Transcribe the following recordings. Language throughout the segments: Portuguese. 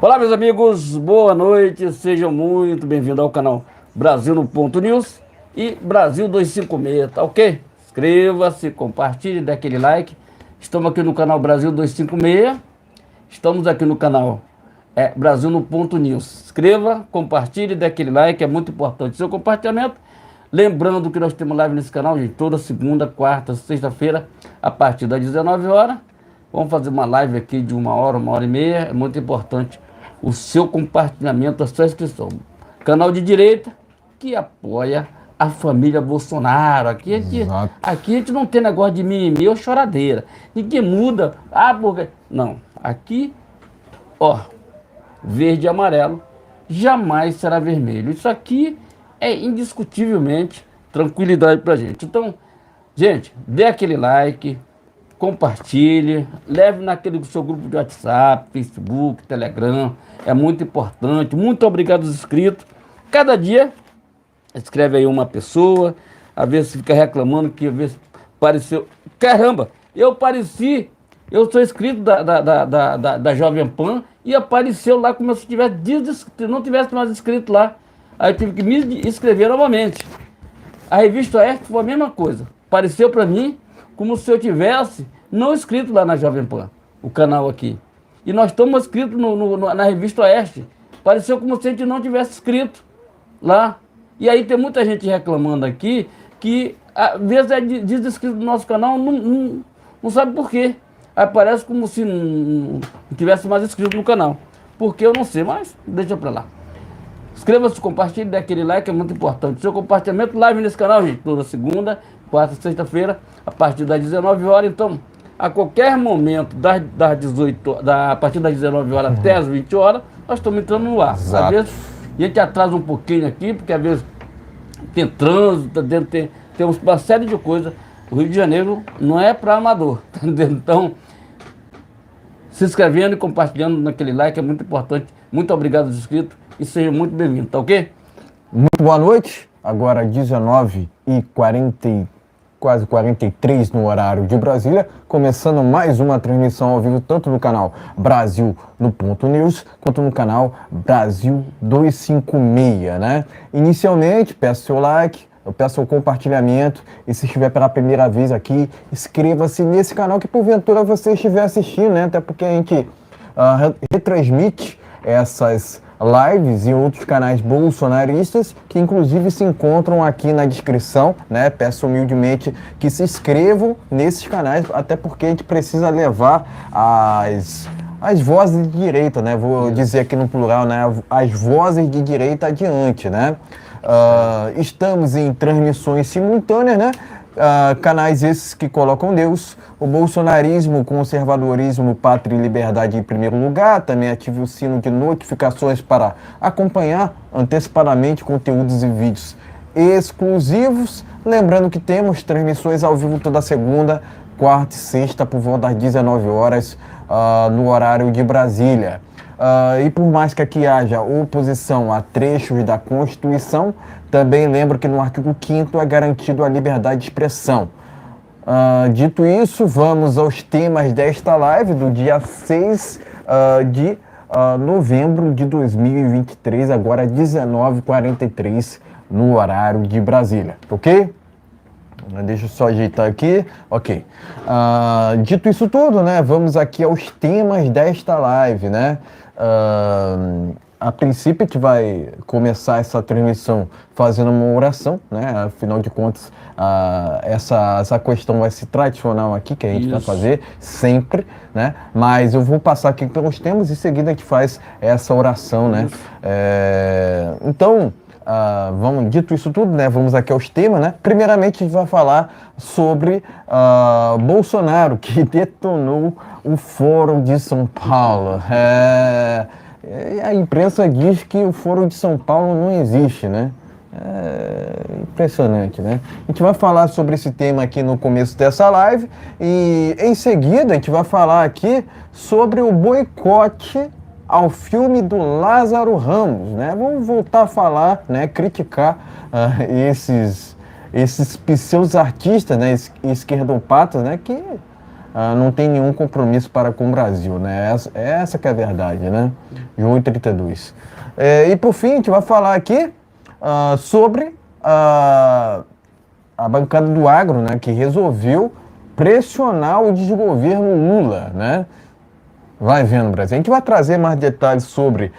Olá, meus amigos, boa noite, sejam muito bem-vindos ao canal Brasil no Ponto News e Brasil 256, tá ok? Inscreva-se, compartilhe, dê aquele like. Estamos aqui no canal Brasil 256, estamos aqui no canal Brasil no Ponto News. Inscreva, compartilhe, dê aquele like, é muito importante o seu compartilhamento. Lembrando que nós temos live nesse canal, gente, toda segunda, quarta, sexta-feira, a partir das 19 horas. Vamos fazer uma live aqui de 1 hora e meia, é muito importante o seu compartilhamento, a sua inscrição. Canal de direita que apoia a família Bolsonaro. Aqui a gente não tem negócio de mimimi ou choradeira. Ninguém muda. Porque... Não. Aqui, ó, verde e amarelo jamais será vermelho. Isso aqui é indiscutivelmente tranquilidade pra gente. Então, gente, dê aquele like, compartilhe, leve naquele seu grupo de WhatsApp, Facebook, Telegram. É muito importante. Muito obrigado aos inscritos. Cada dia escreve aí uma pessoa, às vezes fica reclamando que às vezes apareceu. Caramba, eu apareci, eu sou inscrito da Jovem Pan e apareceu lá como se não tivesse mais inscrito lá. Aí eu tive que me inscrever novamente. A revista Oeste foi a mesma coisa. Apareceu para mim como se eu tivesse não inscrito lá na Jovem Pan, o canal aqui. E nós estamos inscritos na revista Oeste. Pareceu como se a gente não tivesse inscrito lá. E aí tem muita gente reclamando aqui que às vezes é desinscrito do nosso canal, não sabe por quê. Aí parece como se não tivesse mais inscrito no canal. Porque eu não sei, mas deixa pra lá. Inscreva-se, compartilhe, dê aquele like, é muito importante. Seu compartilhamento, live nesse canal, gente, toda segunda, quarta, sexta-feira, a partir das 19 horas. Então, a qualquer momento, a partir das 19 horas até as 20 horas, nós estamos entrando no ar. Exato. Às vezes, a gente atrasa um pouquinho aqui, porque às vezes tem trânsito, tem uma série de coisas. O Rio de Janeiro não é para amador, tá entendendo? Então, se inscrevendo e compartilhando naquele like é muito importante. Muito obrigado aos inscritos e seja muito bem-vindo, tá ok? Muito boa noite, agora 19h40, quase 43 no horário de Brasília, começando mais uma transmissão ao vivo, tanto no canal Brasil no Ponto News, quanto no canal Brasil 256, né? Inicialmente, peço seu like, eu peço o compartilhamento e se estiver pela primeira vez aqui, inscreva-se nesse canal que porventura você estiver assistindo, né? Até porque a gente retransmite essas lives e outros canais bolsonaristas que inclusive se encontram aqui na descrição, né? Peço humildemente que se inscrevam nesses canais, até porque a gente precisa levar as vozes de direita, né? Vou dizer aqui no plural, né? As vozes de direita adiante, né? Estamos em transmissões simultâneas, né? Canais esses que colocam Deus, o bolsonarismo, o conservadorismo, pátria e liberdade em primeiro lugar. Também ative o sino de notificações para acompanhar antecipadamente conteúdos e vídeos exclusivos. Lembrando que temos transmissões ao vivo toda segunda, quarta e sexta por volta das 19 horas no horário de Brasília. E por mais que aqui haja oposição a trechos da Constituição, também lembro que no artigo 5º é garantido a liberdade de expressão. Dito isso, vamos aos temas desta live do dia 6 de novembro de 2023, agora 19h43 no horário de Brasília, ok? Deixa eu só ajeitar aqui, ok. Dito isso tudo, né, vamos aqui aos temas desta live, né? A princípio a gente vai começar essa transmissão fazendo uma oração, né? Afinal de contas, essa questão vai ser tradicional aqui, que a gente vai fazer sempre, né? Mas eu vou passar aqui pelos temas e em seguida a gente faz essa oração, né? Então, dito isso tudo, né? Vamos aqui aos temas, né? Primeiramente a gente vai falar sobre Bolsonaro, que detonou o Fórum de São Paulo. A imprensa diz que o Fórum de São Paulo não existe, né? Impressionante, né? A gente vai falar sobre esse tema aqui no começo dessa live e em seguida a gente vai falar aqui sobre o boicote ao filme do Lázaro Ramos, né? Vamos voltar a falar, né? Criticar esses pseudo-artistas, né? Esquerdopatas, né? Que não tem nenhum compromisso para com o Brasil, né? Essa que é a verdade, né? João 32. E por fim, a gente vai falar aqui sobre a bancada do agro, né? Que resolveu pressionar o desgoverno Lula, né? Vai vendo, Brasil. A gente vai trazer mais detalhes sobre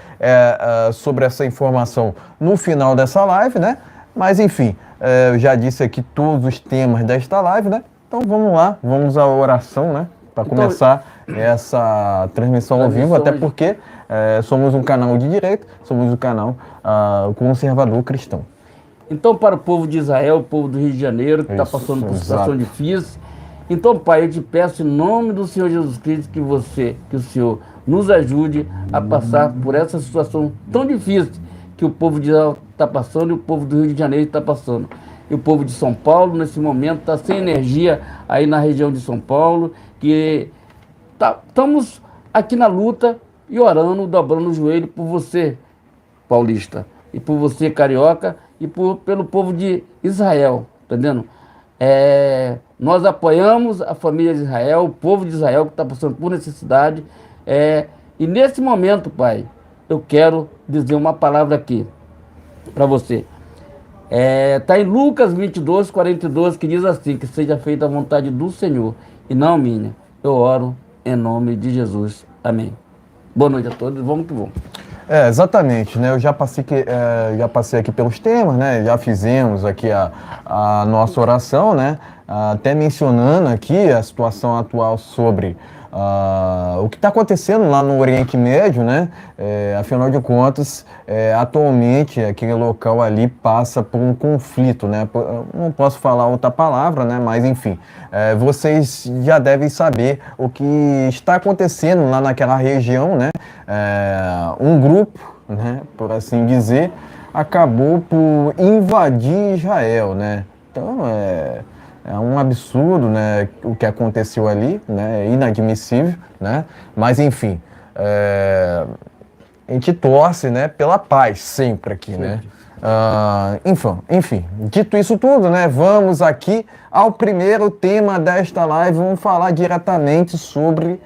essa informação no final dessa live, né? Mas, enfim, eu já disse aqui todos os temas desta live, né? Então, vamos lá, vamos à oração, né? Para começar essa transmissão ao vivo, até porque somos um canal de direita, somos um canal conservador cristão. Então, para o povo de Israel, o povo do Rio de Janeiro, que está passando por situação difícil, então, Pai, eu te peço em nome do Senhor Jesus Cristo que o Senhor nos ajude a passar por essa situação tão difícil que o povo de Israel está passando e o povo do Rio de Janeiro está passando. E o povo de São Paulo, nesse momento, está sem energia aí na região de São Paulo, que estamos aqui na luta e orando, dobrando o joelho por você, paulista, e por você, carioca, e pelo povo de Israel, entendendo? Nós apoiamos a família de Israel, o povo de Israel que está passando por necessidade. E nesse momento, Pai, eu quero dizer uma palavra aqui para você. Está em Lucas 22, 42, que diz assim, que seja feita a vontade do Senhor e não minha. Eu oro em nome de Jesus. Amém. Boa noite a todos, vamos que vamos. Exatamente, né? Eu já passei aqui pelos temas, né? Já fizemos aqui a nossa oração, né? Até mencionando aqui a situação atual sobre o que está acontecendo lá no Oriente Médio, né? Afinal de contas, atualmente aquele local ali passa por um conflito, né? Não posso falar outra palavra, né? Mas enfim, vocês já devem saber o que está acontecendo lá naquela região, né? Um grupo, né? Por assim dizer, acabou por invadir Israel, né? Então é um absurdo, né, o que aconteceu ali, né, inadmissível, né, mas enfim, a gente torce, né, pela paz sempre aqui, né. Enfim, dito isso tudo, né, vamos aqui ao primeiro tema desta live. Vamos falar diretamente sobre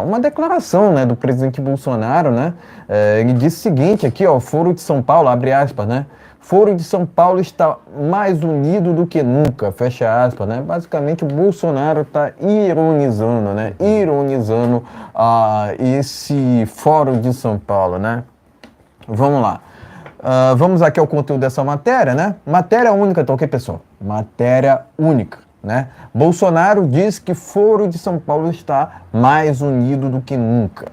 uma declaração, né, do presidente Bolsonaro, né. Ele disse o seguinte aqui, ó: Foro de São Paulo, abre aspas, né, Foro de São Paulo está mais unido do que nunca, fecha aspas, né? Basicamente o Bolsonaro está ironizando, né? Ironizando esse Fórum de São Paulo, né? Vamos lá. Vamos aqui ao conteúdo dessa matéria, né? Matéria única, tá ok, pessoal? Matéria única, né? Bolsonaro diz que Foro de São Paulo está mais unido do que nunca.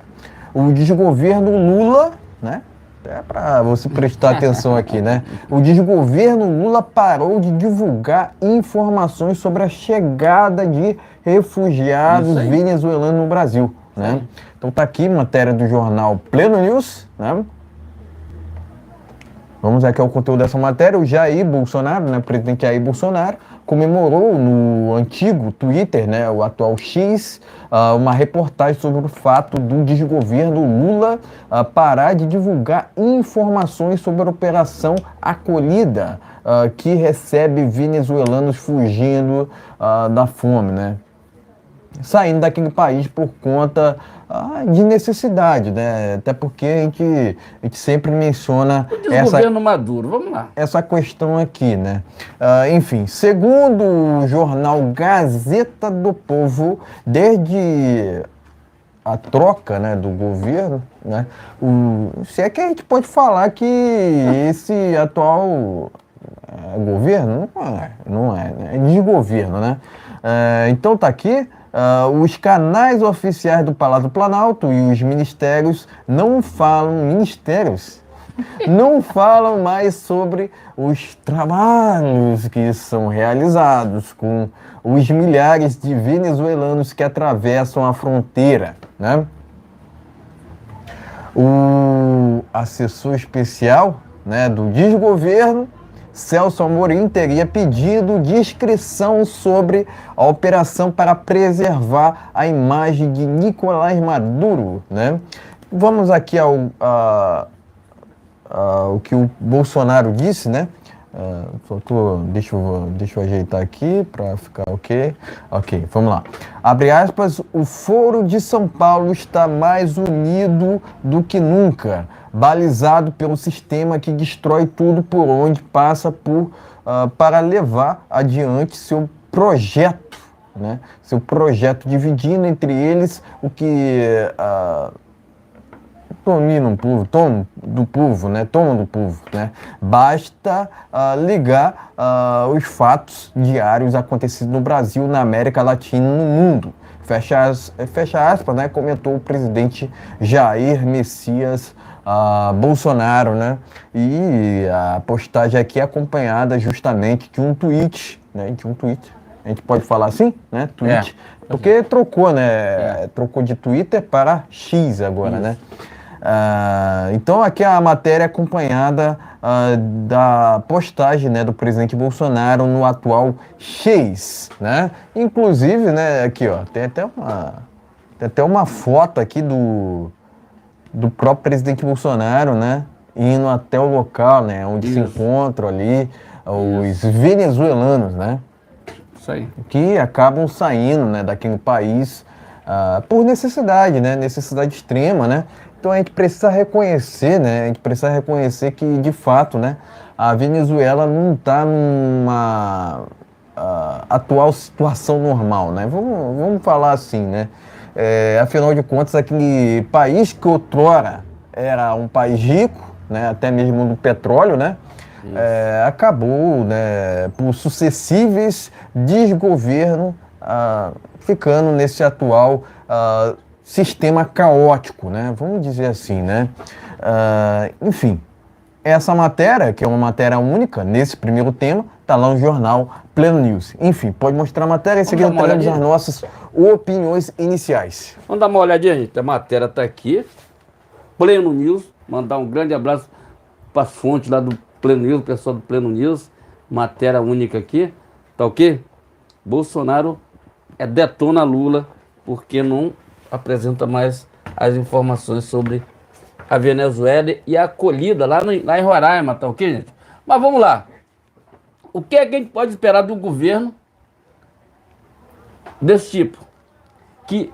O desgoverno Lula, né? É para você prestar atenção aqui, né? O desgoverno Lula parou de divulgar informações sobre a chegada de refugiados venezuelanos no Brasil, né? Então tá aqui matéria do jornal Pleno News, né? Vamos aqui ao conteúdo dessa matéria. O Jair Bolsonaro, né, presidente Jair Bolsonaro, comemorou no antigo Twitter, né, o atual X, uma reportagem sobre o fato do desgoverno Lula parar de divulgar informações sobre a Operação Acolhida, que recebe venezuelanos fugindo da fome, né? Saindo daquele país por conta de necessidade, né? Até porque a gente sempre menciona o desgoverno Maduro, vamos lá. Essa questão aqui, né? Enfim, segundo o jornal Gazeta do Povo, desde a troca, né, do governo, né? Se é que a gente pode falar que esse atual governo não é, né? É desgoverno, né? Então tá aqui. Os canais oficiais do Palácio do Planalto e os ministérios não falam mais sobre os trabalhos que são realizados com os milhares de venezuelanos que atravessam a fronteira, né? O assessor especial, né, do desgoverno, Celso Amorim, teria pedido discrição sobre a operação para preservar a imagem de Nicolás Maduro, né? Vamos aqui ao que o Bolsonaro disse, né? Deixa eu ajeitar aqui para ficar ok. Ok, vamos lá. Abre aspas, o Foro de São Paulo está mais unido do que nunca, balizado pelo sistema que destrói tudo por onde passa para levar adiante seu projeto, né? Seu projeto, dividindo entre eles o que dominam o povo, tomam do povo, né? Basta ligar os fatos diários acontecidos no Brasil, na América Latina e no mundo. Fecha aspas, né? Comentou o presidente Jair Messias Bolsonaro, né? E a postagem aqui é acompanhada justamente de um tweet, né? A gente pode falar assim, né? Tweet. Porque trocou, né? Trocou de Twitter para X agora, né? Então aqui a matéria é acompanhada da postagem, né, do presidente Bolsonaro no atual X, né? Inclusive, né, aqui ó, tem até uma foto aqui do próprio presidente Bolsonaro, né, indo até o local, né, onde se encontram ali os venezuelanos, né? Isso aí. Que acabam saindo, né, daquele país por necessidade, né? Necessidade extrema, né? Então a gente precisa reconhecer, né? A gente precisa reconhecer que, de fato, né, a Venezuela não está numa atual situação normal, né? Vamos falar assim, né? Afinal de contas, aquele país que outrora era um país rico, né? Até mesmo no petróleo, né? Acabou, né, por sucessíveis desgoverno, ficando nesse atual sistema caótico, né? Vamos dizer assim, né? Enfim, essa matéria, que é uma matéria única nesse primeiro tema, está lá no jornal Pleno News. Enfim, pode mostrar a matéria e em seguida teremos as nossas opiniões iniciais. Vamos dar uma olhadinha, gente. A matéria está aqui, Pleno News. Mandar um grande abraço para as fontes lá do Pleno News, o pessoal do Pleno News. Matéria única aqui, tá ok? Bolsonaro detona Lula porque não apresenta mais as informações sobre a Venezuela e a acolhida lá em Roraima, tá ok, gente? Mas vamos lá. O que é que a gente pode esperar do governo desse tipo? Que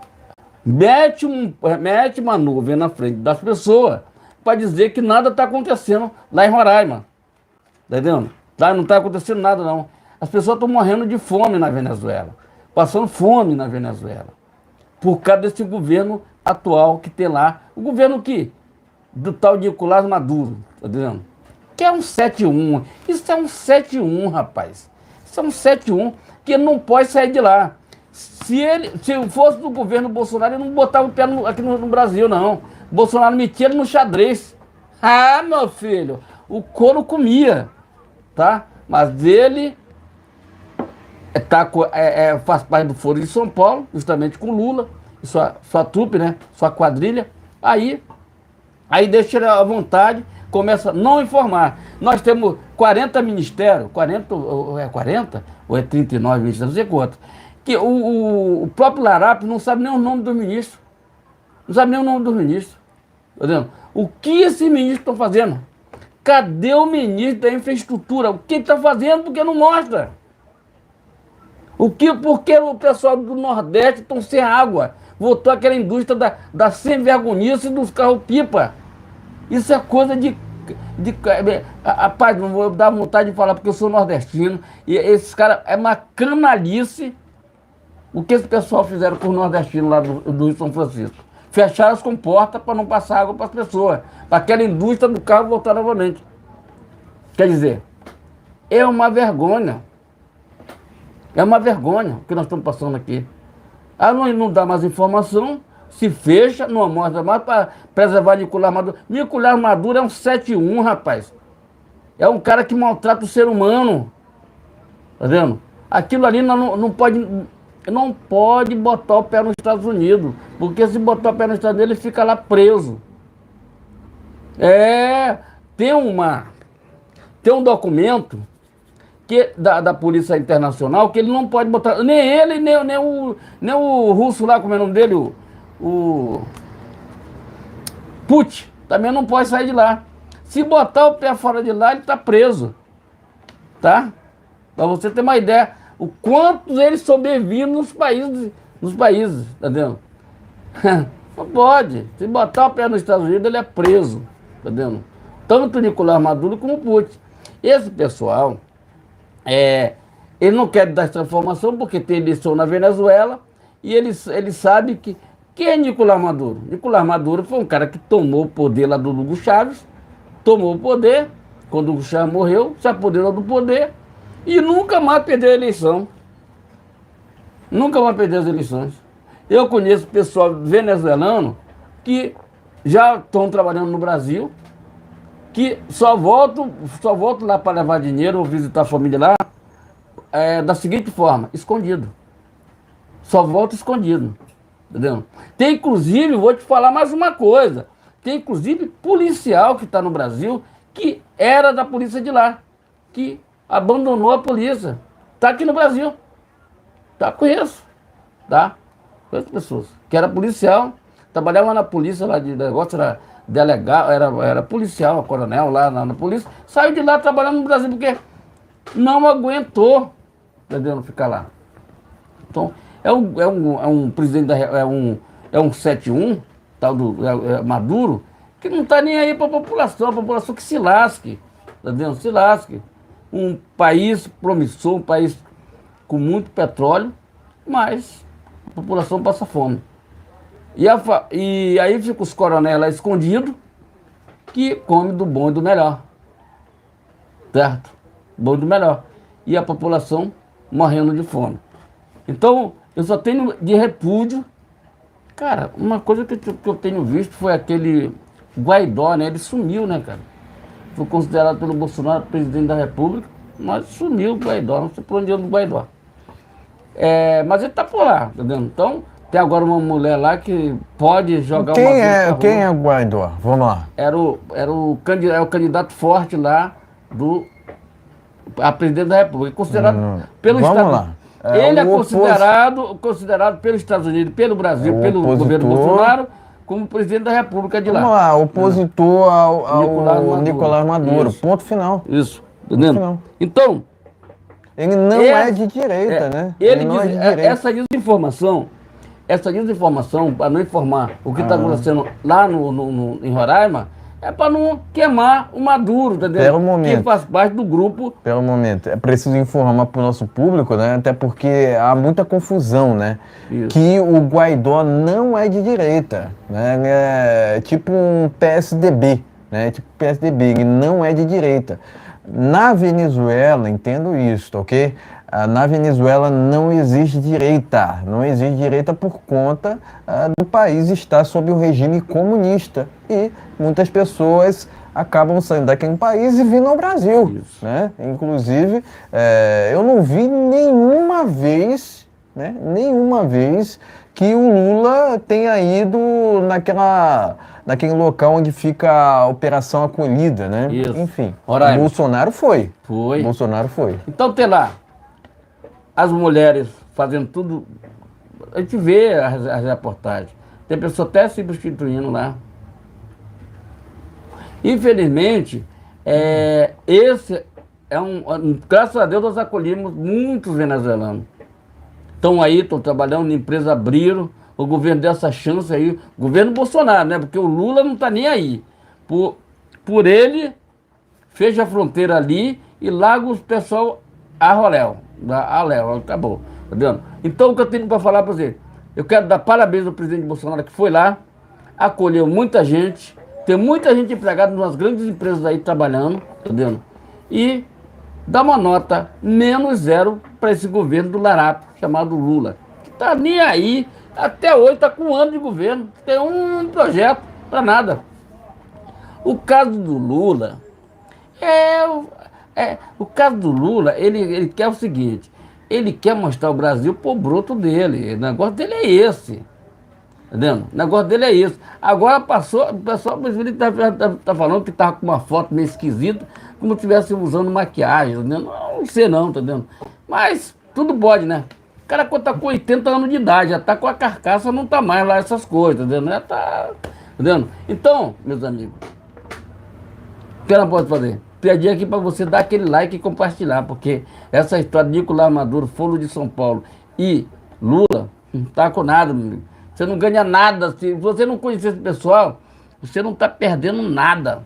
mete uma nuvem na frente das pessoas para dizer que nada está acontecendo lá em Roraima. Tá entendendo? Lá não está acontecendo nada, não. As pessoas estão morrendo de fome na Venezuela. Passando fome na Venezuela. Por causa desse governo atual que tem lá. O governo do tal de Nicolás Maduro, tá entendendo? Que é um 7-1. Isso é um 7-1, rapaz. Isso é um 7-1 que não pode sair de lá. Se fosse do governo Bolsonaro, ele não botava o pé aqui no Brasil, não. Bolsonaro metia ele no xadrez. Ah, meu filho, o couro comia, tá? Mas ele faz parte do Foro de São Paulo, justamente com Lula, e sua trupe, né? Sua quadrilha. Aí deixa ele à vontade, começa a não informar. Nós temos 40 ministérios, 40 ou é 39 ministérios, não sei quanto. Que o próprio Larápio não sabe nem o nome do ministro. Não sabe nem o nome do ministro. Tá vendo? O que esses ministros estão fazendo? Cadê o ministro da infraestrutura? O que ele está fazendo? Porque não mostra. Porque o pessoal do Nordeste estão sem água. Voltou aquela indústria da sem-vergonhice dos carros-pipa. Isso é coisa de... Rapaz, não vou dar vontade de falar porque eu sou nordestino. E esses caras, é uma canalice o que esse pessoal fizeram com os nordestinos lá do Rio São Francisco. Fecharam as comportas para não passar água para as pessoas. Para aquela indústria do carro voltar novamente. Quer dizer, é uma vergonha. É uma vergonha o que nós estamos passando aqui. Não dá mais informação, se fecha, não mostra mais para preservar Nicolás Maduro. Nicolás Maduro é um 7-1, rapaz. É um cara que maltrata o ser humano. Tá vendo? Aquilo ali não pode botar o pé nos Estados Unidos. Porque se botar o pé nos Estados Unidos, ele fica lá preso. Tem um documento da Polícia Internacional que ele não pode botar, nem ele, nem o russo lá, como é o nome dele, o Putin, também não pode sair de lá. Se botar o pé fora de lá, ele está preso. tá? Para você ter uma ideia, o quanto eles são bem-vindos nos países, tá vendo? Não pode. Se botar o pé nos Estados Unidos, ele é preso, tá vendo? Tanto o Nicolás Maduro como o Putin. Esse pessoal, ele não quer dar essa informação porque tem eleição na Venezuela e ele sabe que... Quem é Nicolás Maduro? Nicolás Maduro foi um cara que tomou o poder lá do Hugo Chávez, tomou o poder, quando o Hugo Chávez morreu, se apoderou do poder e nunca mais perdeu a eleição. Nunca mais perdeu as eleições. Eu conheço pessoal venezuelano que já estão trabalhando no Brasil, que só voltam lá para levar dinheiro ou visitar a família lá, da seguinte forma, escondido. Só volta escondido. Entendeu? Tem inclusive, vou te falar mais uma coisa, tem inclusive policial que está no Brasil, que era da polícia de lá, que abandonou a polícia, está aqui no Brasil, tá? Conheço, tá? Conheço pessoas, que era policial, trabalhava na polícia lá de negócio, era delegado, era policial, coronel lá na polícia, saiu de lá trabalhando no Brasil porque não aguentou, entendeu? Ficar lá. Então, é um presidente, é um 71, tal do Maduro, que não está nem aí para a população que se lasque, tá vendo? Se lasque. Um país promissor, um país com muito petróleo, mas a população passa fome. E aí fica os coronéis lá escondidos, que come do bom e do melhor, certo? Bom e do melhor. E a população morrendo de fome. Então, eu só tenho de repúdio. Cara, uma coisa que eu tenho visto foi aquele Guaidó, né? Ele sumiu, né, cara? Foi considerado pelo Bolsonaro presidente da República, mas sumiu o Guaidó, não sei por onde anda o Guaidó. Mas ele tá por lá, tá vendo? Então, tem agora uma mulher lá que pode jogar quem é o Guaidó? Vamos lá. Era o candidato forte lá a presidente da República, considerado pelo Vamos Estado. lá. Ele é considerado pelos Estados Unidos, pelo Brasil, pelo governo Bolsonaro, como presidente da República de lá. Vamos lá, opositor ao Nicolás Maduro. Isso. Ponto final. Isso, entendeu? Então, ele não é de direita, né? Ele não diz, é de direita. essa desinformação, para não informar o que está acontecendo lá em Roraima, é para não queimar o Maduro, entendeu? Pelo momento. Que faz parte do grupo. Pelo momento. É preciso informar para o nosso público, né? Até porque há muita confusão, né? Isso. Que o Guaidó não é de direita, né? É tipo um PSDB, né? Tipo PSDB, ele não é de direita. Na Venezuela, entendo isso, ok? Na Venezuela não existe direita, não existe direita por conta do país estar sob o regime comunista e muitas pessoas acabam saindo daquele país e vindo ao Brasil, né? Inclusive, eu não vi nenhuma vez que o Lula tenha ido naquele local onde fica a Operação Acolhida, né? Isso. Enfim, Roraima. o Bolsonaro foi. Foi. Bolsonaro foi. Então tem lá as mulheres fazendo tudo. A gente vê as reportagens. Tem pessoa até se prostituindo lá. Infelizmente, esse é graças a Deus nós acolhemos muitos venezuelanos. Estão aí, estão trabalhando, empresas abriram, o governo deu essa chance aí, o governo Bolsonaro, né? Porque o Lula não está nem aí. Por ele, fecha a fronteira ali e larga o pessoal a roléu. Acabou. Tá vendo? Então, o que eu tenho para falar para você, eu quero dar parabéns ao presidente Bolsonaro que foi lá, acolheu muita gente, tem muita gente empregada nas grandes empresas aí trabalhando, tá vendo? E dá uma nota -0 para esse governo do Larápio, chamado Lula, que tá nem aí, até hoje tá com um ano de governo, tem um projeto para nada. O caso do Lula o caso do Lula, ele quer o seguinte, ele quer mostrar o Brasil pro broto dele, o negócio dele é esse, entendeu? O negócio dele é esse. Agora passou, o pessoal tá falando que tava com uma foto meio esquisita, como se estivesse usando maquiagem, entendeu? Não sei não, tá vendo? Mas tudo pode, né? O cara quando tá com 80 anos de idade, já tá com a carcaça, não tá mais lá essas coisas, entendeu? Já tá, entendeu? Então, meus amigos, o que ela pode fazer? pedir aqui para você dar aquele like e compartilhar, porque essa história de Nicolás Maduro, Foro de São Paulo e Lula, não tá com nada, meu amigo. Você não ganha nada. Se você não conhecer esse pessoal, você não tá perdendo nada.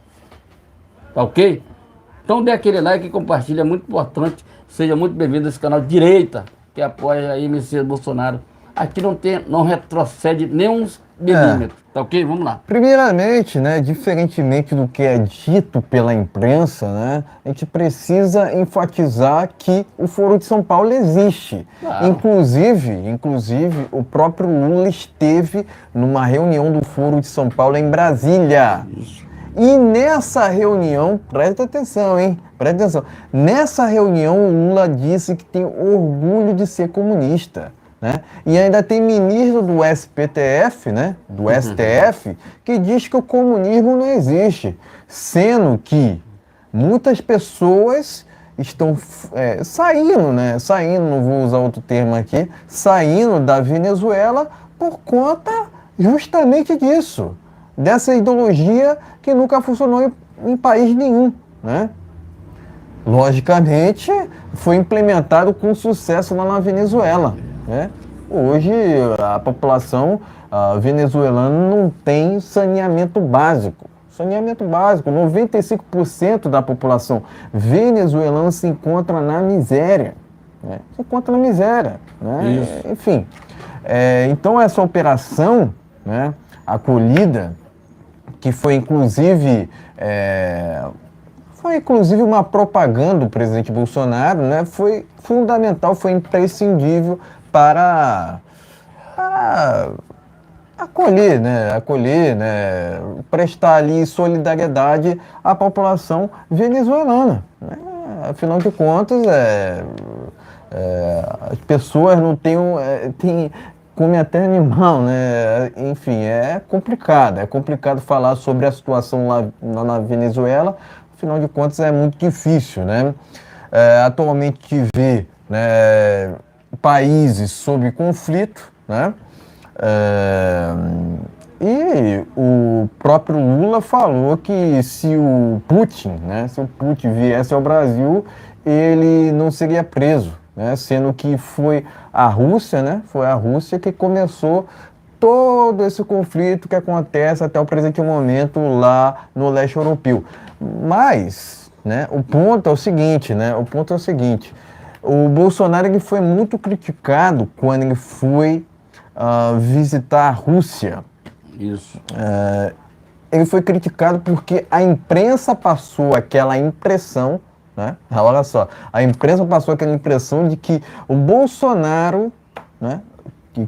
Tá ok? Então dê aquele like e compartilha, é muito importante. Seja muito bem-vindo a esse canal Direita, que apoia a MC Bolsonaro. Aqui não retrocede nem uns milímetros. Tá ok? Vamos lá. Primeiramente, né, diferentemente do que é dito pela imprensa, né, a gente precisa enfatizar que o Foro de São Paulo existe. Claro. Inclusive, o próprio Lula esteve numa reunião do Foro de São Paulo em Brasília. Isso. E nessa reunião, presta atenção, hein? Presta atenção. Nessa reunião, o Lula disse que tem orgulho de ser comunista. Né? E ainda tem ministro do SPTF, né? Do STF, que diz que o comunismo não existe, sendo que muitas pessoas estão saindo, né? Saindo, não vou usar outro termo aqui, saindo da Venezuela por conta justamente disso, dessa ideologia que nunca funcionou em país nenhum, né? Logicamente, foi implementado com sucesso lá na Venezuela. Né? Hoje, a população venezuelana não tem saneamento básico. Saneamento básico, 95% da população venezuelana se encontra na miséria. Né? Se encontra na miséria. Né? Enfim, então essa operação, né, acolhida, que foi inclusive uma propaganda do presidente Bolsonaro, né, foi fundamental, foi imprescindível para acolher, né, prestar ali solidariedade à população venezuelana. Né? Afinal de contas, as pessoas não têm come até animal, né? Enfim, é complicado falar sobre a situação lá na Venezuela. Afinal de contas, é muito difícil, né? Atualmente vê, né, países sob conflito, né? E o próprio Lula falou que se o Putin viesse ao Brasil, ele não seria preso, né? Sendo que foi a Rússia, né? Foi a Rússia que começou todo esse conflito que acontece até o presente momento lá no leste europeu. Mas, né, o ponto é o seguinte, o Bolsonaro ele foi muito criticado quando ele foi visitar a Rússia. Isso. Ele foi criticado porque a imprensa passou aquela impressão, né? Olha só, a imprensa passou aquela impressão de que o Bolsonaro, né,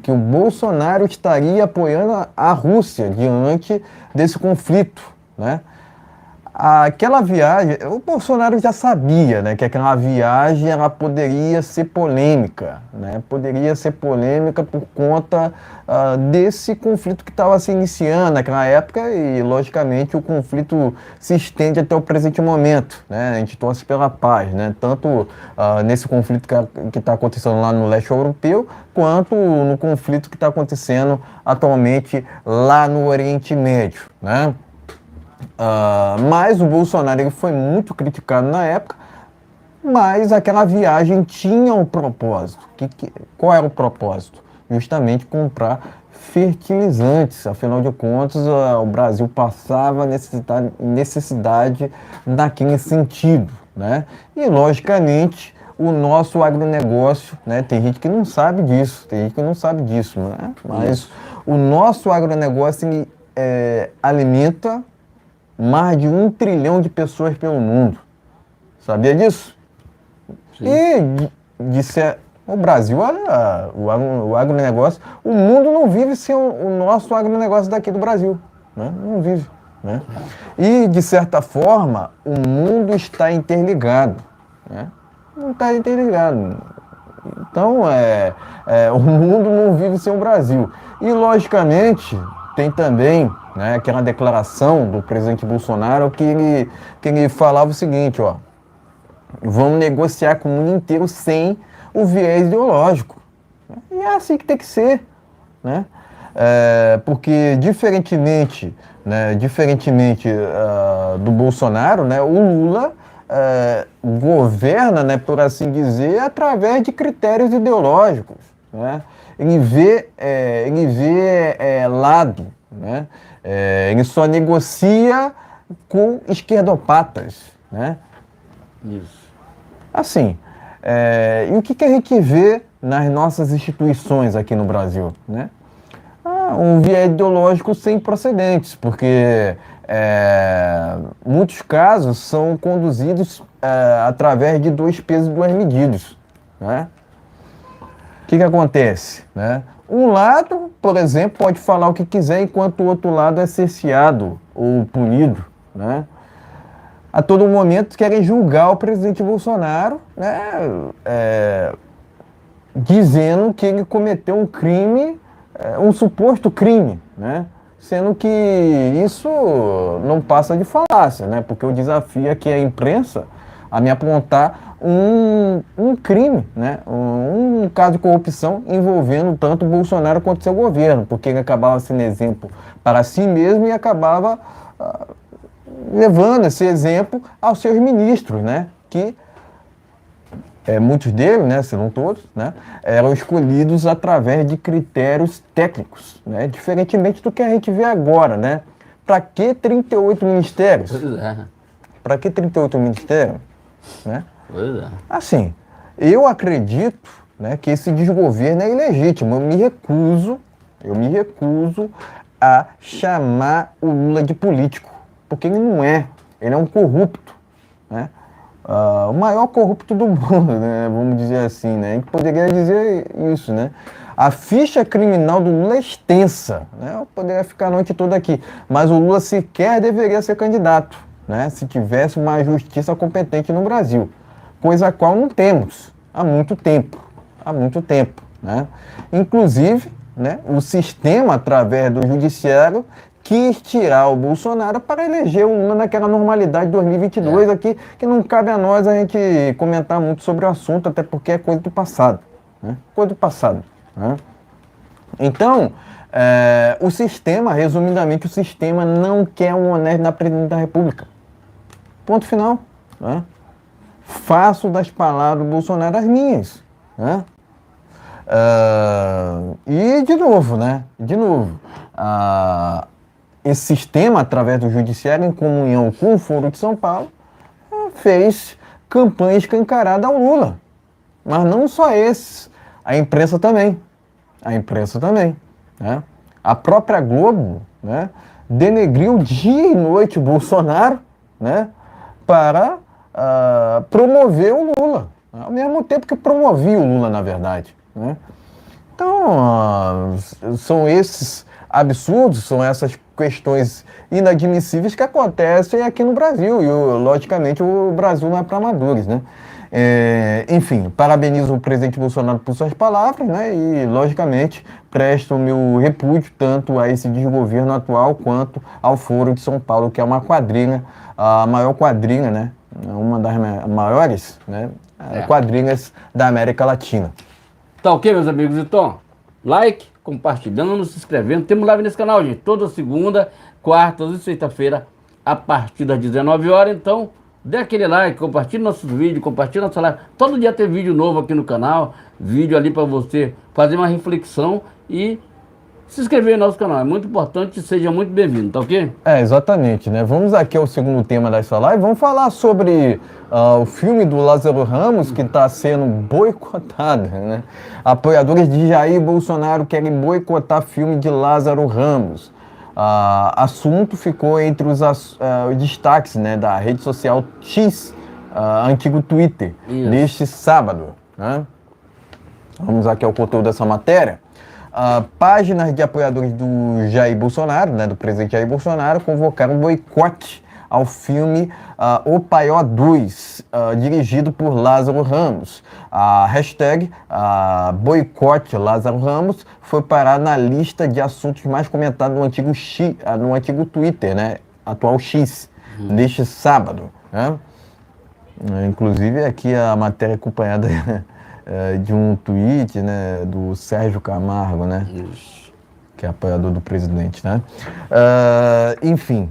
que o Bolsonaro estaria apoiando a Rússia diante desse conflito, né? Aquela viagem, o Bolsonaro já sabia, né, que aquela viagem ela poderia ser polêmica, né? Poderia ser polêmica por conta desse conflito que estava se iniciando naquela época e, logicamente, o conflito se estende até o presente momento, né? A gente torce pela paz, né? Tanto nesse conflito que está acontecendo lá no leste europeu, quanto no conflito que está acontecendo atualmente lá no Oriente Médio, né? Mas o Bolsonaro ele foi muito criticado na época, mas aquela viagem tinha um propósito. Qual era o propósito? Justamente comprar fertilizantes. Afinal de contas, o Brasil passava necessidade naquele sentido, né? E, logicamente, o nosso agronegócio, né? Tem gente que não sabe disso, né? Mas o nosso agronegócio ele, alimenta mais de 1 trilhão de pessoas pelo mundo. Sabia disso? Sim. E o Brasil, olha, o agronegócio, o mundo não vive sem o nosso agronegócio daqui do Brasil. Né? Não vive. Né? E, de certa forma, o mundo está interligado. Né? Não está interligado. Então, o mundo não vive sem o Brasil. E, logicamente, tem também, né, aquela declaração do presidente Bolsonaro que ele falava o seguinte, ó: vamos negociar com o mundo inteiro sem o viés ideológico. E é assim que tem que ser, né? Porque diferentemente do Bolsonaro, né, o Lula governa, né, por assim dizer, através de critérios ideológicos, né? Ele vê lado, né? Ele só negocia com esquerdopatas, né? Isso. Assim, e o que a gente vê nas nossas instituições aqui no Brasil, né? Um viés ideológico sem precedentes, porque muitos casos são conduzidos através de 2 pesos e 2 medidas, né? O que acontece, né? Um lado, por exemplo, pode falar o que quiser, enquanto o outro lado é cerceado ou punido, né? A todo momento querem julgar o presidente Bolsonaro, né? Dizendo que ele cometeu um crime, um suposto crime, né? Sendo que isso não passa de falácia, né? Porque o desafio aqui é a imprensa a me apontar um crime, né? Um caso de corrupção envolvendo tanto o Bolsonaro quanto seu governo, porque ele acabava sendo exemplo para si mesmo e acabava levando esse exemplo aos seus ministros, né? Que muitos deles, né, se não todos, né, eram escolhidos através de critérios técnicos, né? Diferentemente do que a gente vê agora, né? Para que 38 ministérios? Pois é. Para que 38 ministérios? Né? Pois é. Assim, eu acredito, né, que esse desgoverno é ilegítimo. Eu me recuso a chamar o Lula de político, porque ele não é. Ele é um corrupto, né? O maior corrupto do mundo, né? Vamos dizer assim, né? A gente poderia dizer isso, né? A ficha criminal do Lula é extensa, né? Eu poderia ficar a noite toda aqui, mas o Lula sequer deveria ser candidato, né? Se tivesse uma justiça competente no Brasil, coisa a qual não temos há muito tempo, né? Inclusive, né, o sistema, através do judiciário, quis tirar o Bolsonaro para eleger o Lula naquela normalidade de 2022 aqui, que não cabe a nós a gente comentar muito sobre o assunto, até porque é coisa do passado, né? Coisa do passado, né? Então, o sistema, resumidamente, o sistema não quer um honesto na presidente da República. Ponto final, né? Faço das palavras do Bolsonaro as minhas, né? E, de novo, né? Esse sistema, através do judiciário, em comunhão com o Foro de São Paulo, fez campanha escancarada ao Lula. Mas não só esses, a imprensa também. Né? A própria Globo, né, denegriu dia e noite o Bolsonaro, né, para promover o Lula, ao mesmo tempo que promovia o Lula, na verdade, né? Então, são esses absurdos, são essas questões inadmissíveis que acontecem aqui no Brasil. E, logicamente, o Brasil não é para amadores, né? Enfim, parabenizo o presidente Bolsonaro por suas palavras, né? E, logicamente, presto o meu repúdio tanto a esse desgoverno atual quanto ao Foro de São Paulo, que é uma quadrilha, a maior quadrilha, né? Uma das maiores, né, quadrilhas da América Latina. Tá ok, meus amigos? Então, like, compartilhando, se inscrevendo. Temos live nesse canal, gente, toda segunda, quarta e sexta-feira, a partir das 19 horas. Então, dê aquele like, compartilhe nossos vídeos, compartilhe nossa live. Todo dia tem vídeo novo aqui no canal, vídeo ali para você fazer uma reflexão e se inscrever no nosso canal. É muito importante, seja muito bem-vindo, tá ok? Exatamente, né? Vamos aqui ao segundo tema dessa live. Vamos falar sobre o filme do Lázaro Ramos, que está sendo boicotado, né? Apoiadores de Jair Bolsonaro querem boicotar filme de Lázaro Ramos. Assunto ficou entre os destaques, né, da rede social X, antigo Twitter, neste sábado, né? Vamos aqui ao conteúdo dessa matéria. Páginas de apoiadores do Jair Bolsonaro, né, do presidente Jair Bolsonaro, convocaram um boicote ao filme O Paió 2, dirigido por Lázaro Ramos. A hashtag boicote Lázaro Ramos foi parar na lista de assuntos mais comentados no antigo Twitter, né, atual X, neste sábado, né? Inclusive aqui a matéria acompanhada de um tweet, né, do Sérgio Camargo, né, que é apoiador do presidente, né? Enfim,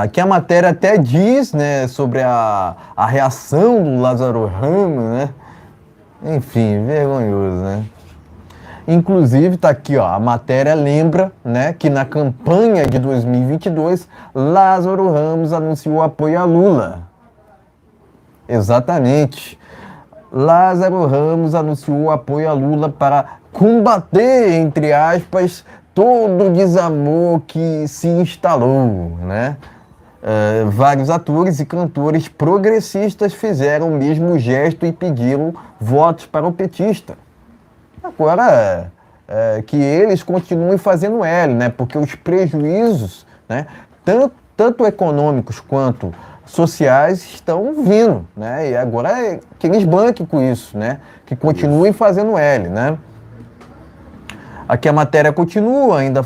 Aqui a matéria até diz, né, sobre a reação do Lázaro Ramos, né? Enfim, vergonhoso, né? Inclusive, tá aqui, ó, a matéria lembra, né, que na campanha de 2022, Lázaro Ramos anunciou apoio a Lula. Exatamente. Lázaro Ramos anunciou apoio a Lula para combater, entre aspas, todo o desamor que se instalou, né? Vários atores e cantores progressistas fizeram o mesmo gesto e pediram votos para o petista. Agora, que eles continuem fazendo L, né? Porque os prejuízos, né, tanto econômicos quanto sociais estão vindo, né? E agora é que eles banquem com isso, né? Que continuem fazendo L, né? Aqui a matéria continua ainda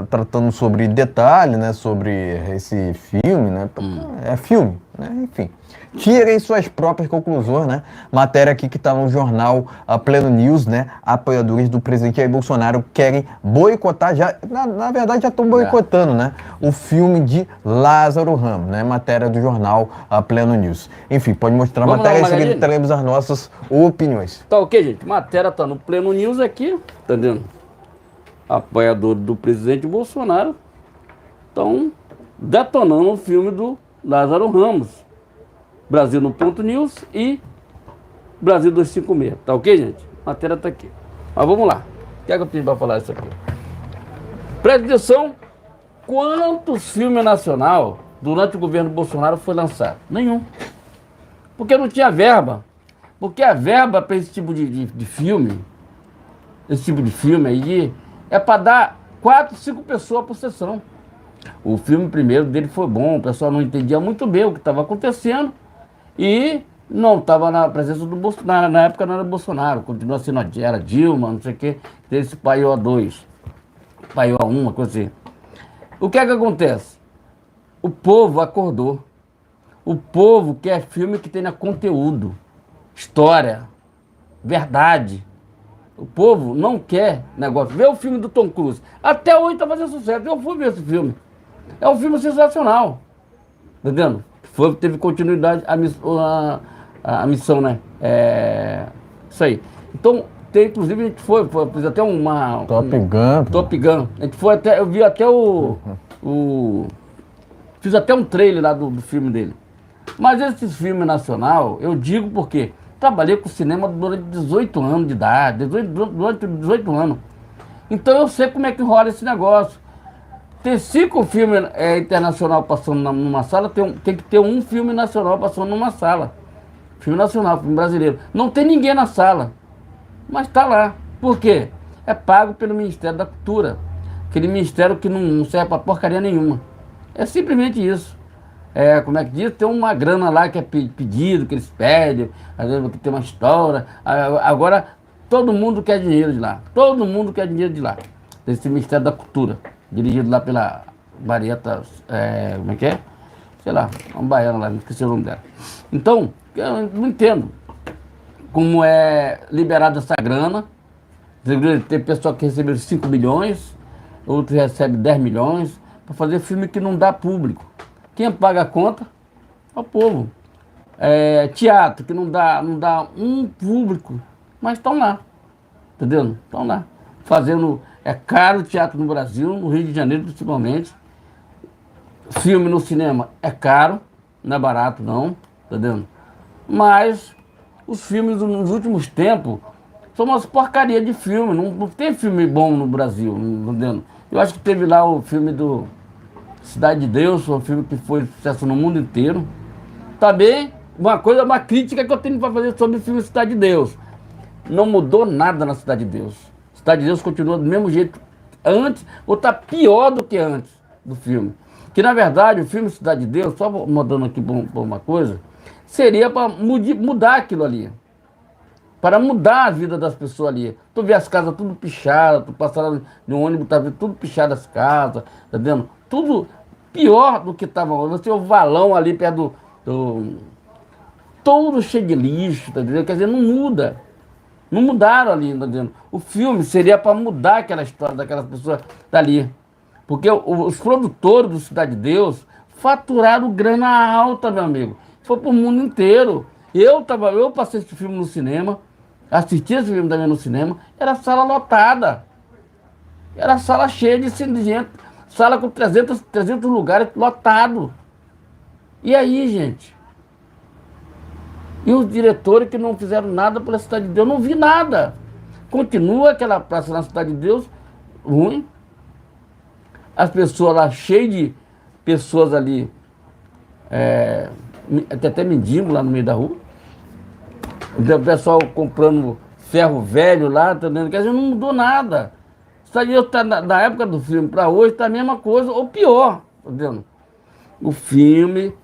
tratando sobre detalhe, né? Sobre esse filme, né? É filme, né? Enfim. Tirem suas próprias conclusões, né? Matéria aqui que está no jornal Pleno News, né? Apoiadores do presidente Jair Bolsonaro querem boicotar, já, na verdade já estão boicotando, né? O filme de Lázaro Ramos, né? Matéria do jornal Pleno News. Enfim, pode mostrar a matéria e seguir teremos as nossas opiniões. Tá ok, gente? Matéria tá no Pleno News aqui, tá vendo? Apoiadores do presidente Bolsonaro estão detonando o filme do Lázaro Ramos. Brasil no Ponto News e Brasil 256. Tá ok, gente? A matéria tá aqui. Mas vamos lá. O que é que eu tenho para falar isso aqui? Presta atenção. Quantos filmes nacional durante o governo Bolsonaro foi lançado? Nenhum. Porque não tinha verba. Porque a verba para esse tipo de filme, esse tipo de filme aí, é para dar 4, 5 pessoas por sessão. O filme primeiro dele foi bom, o pessoal não entendia muito bem o que estava acontecendo. E não estava na presença do Bolsonaro, na época não era Bolsonaro, continua sendo, era Dilma, não sei o que, teve esse Paiô 2, Paiô 1, uma coisa assim. O que é que acontece? O povo acordou. O povo quer filme que tenha conteúdo, história, verdade. O povo não quer negócio. Vê o filme do Tom Cruise. Até hoje está fazendo sucesso. Eu fui ver esse filme. É um filme sensacional. Entendendo? Teve continuidade a missão, né? Isso aí. Então, inclusive, a gente fez até Top Gun. Top Gun. A gente foi até, eu vi até fiz até um trailer lá do filme dele. Mas esse filme nacional, eu digo porque trabalhei com cinema durante 18 anos de idade, durante 18 anos. Então eu sei como é que rola esse negócio. Ter 5 filmes internacional passando numa sala, tem que ter um filme nacional passando numa sala. Filme nacional, filme brasileiro. Não tem ninguém na sala, mas está lá. Por quê? É pago pelo Ministério da Cultura. Aquele ministério que não serve para porcaria nenhuma. É simplesmente isso. Como é que diz? Tem uma grana lá que é pedido, que eles pedem, às vezes que tem uma história. Agora, todo mundo quer dinheiro de lá. Todo mundo quer dinheiro de lá. Desse Ministério da Cultura. Dirigido lá pela Marieta, como é que é? Sei lá, uma baiana lá, não esqueci o nome dela. Então, eu não entendo como é liberada essa grana. Tem pessoal que recebe 5 milhões, outro recebe 10 milhões, para fazer filme que não dá público. Quem paga a conta é o povo. Teatro, que não dá um público, mas estão lá, entendeu? Estão lá, fazendo... É caro o teatro no Brasil, no Rio de Janeiro principalmente. Filme no cinema é caro, não é barato não, tá vendo? Mas os filmes nos últimos tempos são umas porcarias de filme, não tem filme bom no Brasil, tá vendo? Eu acho que teve lá o filme do Cidade de Deus, foi um filme que foi sucesso no mundo inteiro. Também, uma crítica que eu tenho para fazer sobre o filme Cidade de Deus. Não mudou nada na Cidade de Deus. Cidade de Deus continua do mesmo jeito antes, ou está pior do que antes do filme. Que na verdade o filme Cidade de Deus, só mudando aqui por uma coisa, seria para mudar aquilo ali. Para mudar a vida das pessoas ali. Tu vê as casas tudo pichadas, tu passa lá no ônibus, tá vendo tudo pichado as casas, tá vendo? Tudo pior do que estava. Você tem o valão ali perto todo cheio de lixo, tá entendendo? Quer dizer, não muda. Não mudaram ali, tá entendendo? O filme seria para mudar aquela história daquelas pessoas dali. Porque os produtores do Cidade de Deus faturaram grana alta, meu amigo. Foi pro mundo inteiro. Eu passei esse filme no cinema, assisti esse filme também no cinema, era sala lotada. Era sala cheia de gente, sala com 300 lugares lotado. E aí, gente? E os diretores que não fizeram nada pela Cidade de Deus, não vi nada. Continua aquela praça na Cidade de Deus ruim. As pessoas lá, cheias de pessoas ali, até mendigo lá no meio da rua. O pessoal comprando ferro velho lá, tá vendo? Quer dizer, não mudou nada. Cidade de Deus tá na época do filme para hoje, tá a mesma coisa, ou pior, tá vendo? O filme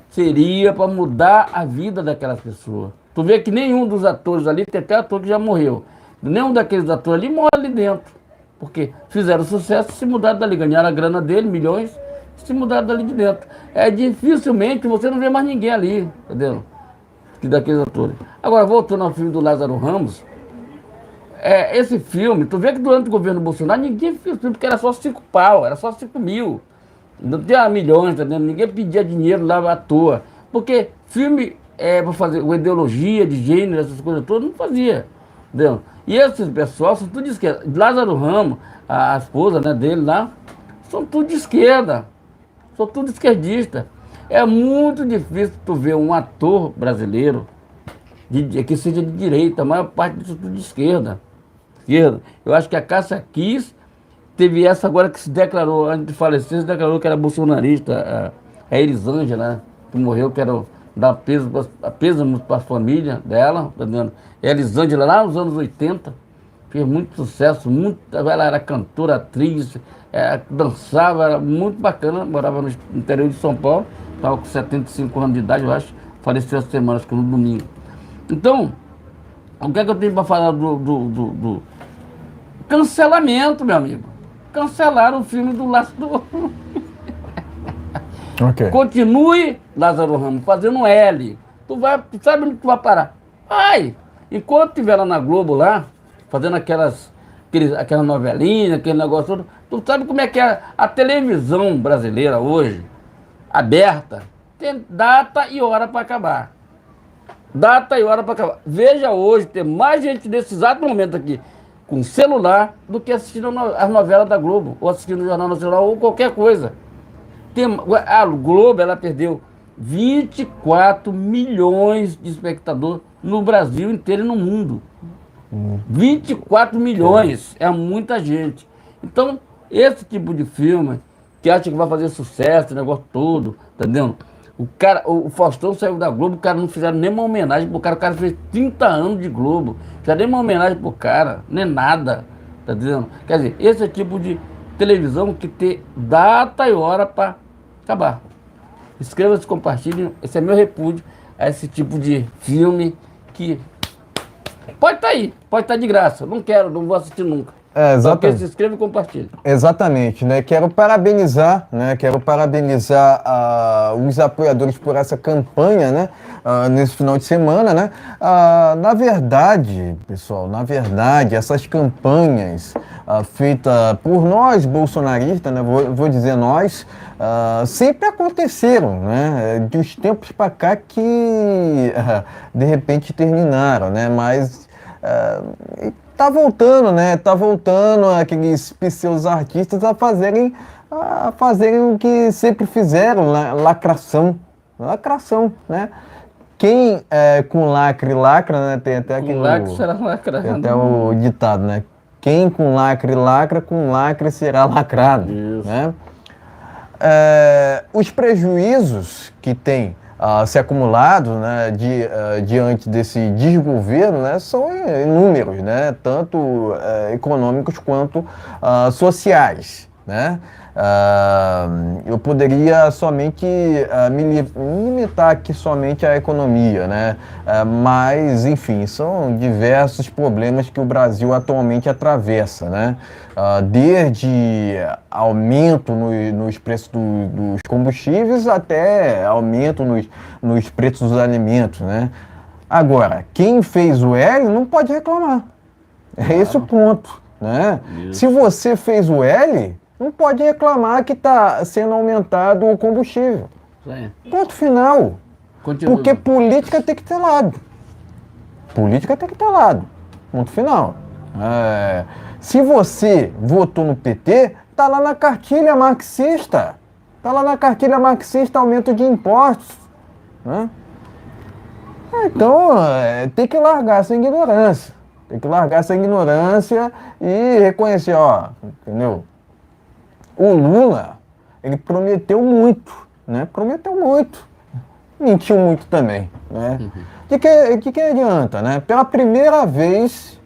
seria para mudar a vida daquelas pessoas. Tu vê que nenhum dos atores ali, tem até ator que já morreu, nenhum daqueles atores ali morre ali dentro. Porque fizeram sucesso, se mudaram dali, ganharam a grana dele, milhões, se mudaram dali de dentro. Dificilmente você não vê mais ninguém ali, entendeu? Que daqueles atores. Agora, voltando ao filme do Lázaro Ramos, esse filme, tu vê que durante o governo Bolsonaro, ninguém fez filme, porque era só 5 pau, era só 5 mil. Não tinha milhões, tá vendo? Ninguém pedia dinheiro lá à toa. Porque filme para fazer uma ideologia de gênero, essas coisas todas, não fazia. Entendeu? E esses pessoal são tudo de esquerda. Lázaro Ramos, a esposa, né, dele lá, são tudo de esquerda. São tudo esquerdista. É muito difícil tu ver um ator brasileiro que seja de direita, a maior parte disso tudo de esquerda. Eu acho que a Cássia Kiss teve essa agora que se declarou, antes de falecer, se declarou que era bolsonarista, a Elisângela, né, que morreu, que era dar peso para a família dela, tá vendo? A Elisângela, lá nos anos 80, fez muito sucesso, ela era cantora, atriz, dançava, era muito bacana, morava no interior de São Paulo, estava com 75 anos de idade, eu acho, faleceu essa semana, acho que no domingo. Então, o que é que eu tenho para falar do cancelamento, meu amigo? Cancelaram o filme do Lázaro Ramos. Okay. Continue, Lázaro Ramos, fazendo L. Tu sabe onde tu vai parar? Vai! Enquanto estiver lá na Globo, lá, fazendo aquelas novelinhas, aquele negócio todo, tu sabe como é que é a televisão brasileira hoje, aberta, tem data e hora para acabar. Data e hora para acabar. Veja hoje, tem mais gente nesse exato momento aqui com celular do que assistindo as novelas da Globo, ou assistindo o Jornal Nacional, ou qualquer coisa. A Globo, ela perdeu 24 milhões de espectadores no Brasil inteiro e no mundo. 24 milhões, é muita gente. Então, esse tipo de filme, que acha que vai fazer sucesso, o negócio todo, tá entendendo? O Faustão saiu da Globo, o cara não fizeram nenhuma homenagem pro cara, o cara fez 30 anos de Globo, não fizeram nenhuma homenagem pro cara, nem nada, tá entendendo? Quer dizer, esse é o tipo de televisão que tem data e hora para acabar. Inscreva-se, compartilhe, esse é meu repúdio a esse tipo de filme que pode estar aí, pode estar de graça, não quero, não vou assistir nunca. Exatamente. Se inscreva e compartilhe. Exatamente, né? Quero parabenizar os apoiadores por essa campanha, né? Nesse final de semana, né? Na verdade, pessoal, essas campanhas feitas por nós, bolsonaristas, né? Vou dizer nós, sempre aconteceram, né? De uns tempos para cá que de repente terminaram, né? Mas tá voltando, né? Tá voltando aqueles pseudo-artistas a fazerem o que sempre fizeram, lacração, né? Quem com lacre lacra, né? Tem até aquele, lacre será lacrado. Tem até o ditado, né? Quem com lacre lacra, com lacre será lacrado. Isso. Né? Os prejuízos que tem se acumulado, né, diante desse desgoverno, né, são inúmeros, né, tanto econômicos quanto sociais, né. Eu poderia somente me limitar aqui somente à economia, né, mas, enfim, são diversos problemas que o Brasil atualmente atravessa, né, desde aumento nos preços dos combustíveis até aumento nos preços dos alimentos, né. Agora, quem fez o L não pode reclamar, é esse o ponto, né. Isso. Se você fez o L, não pode reclamar que está sendo aumentado o combustível. Sim. Ponto final. Continua. Porque política tem que ter lado. Política tem que ter lado. Ponto final. Se você votou no PT, tá lá na cartilha marxista. Tá lá na cartilha marxista aumento de impostos. Né? Então, tem que largar essa ignorância. Tem que largar essa ignorância e reconhecer, ó, entendeu? O Lula, ele prometeu muito, né? Prometeu muito. Mentiu muito também, né? De que adianta, né? Pela primeira vez,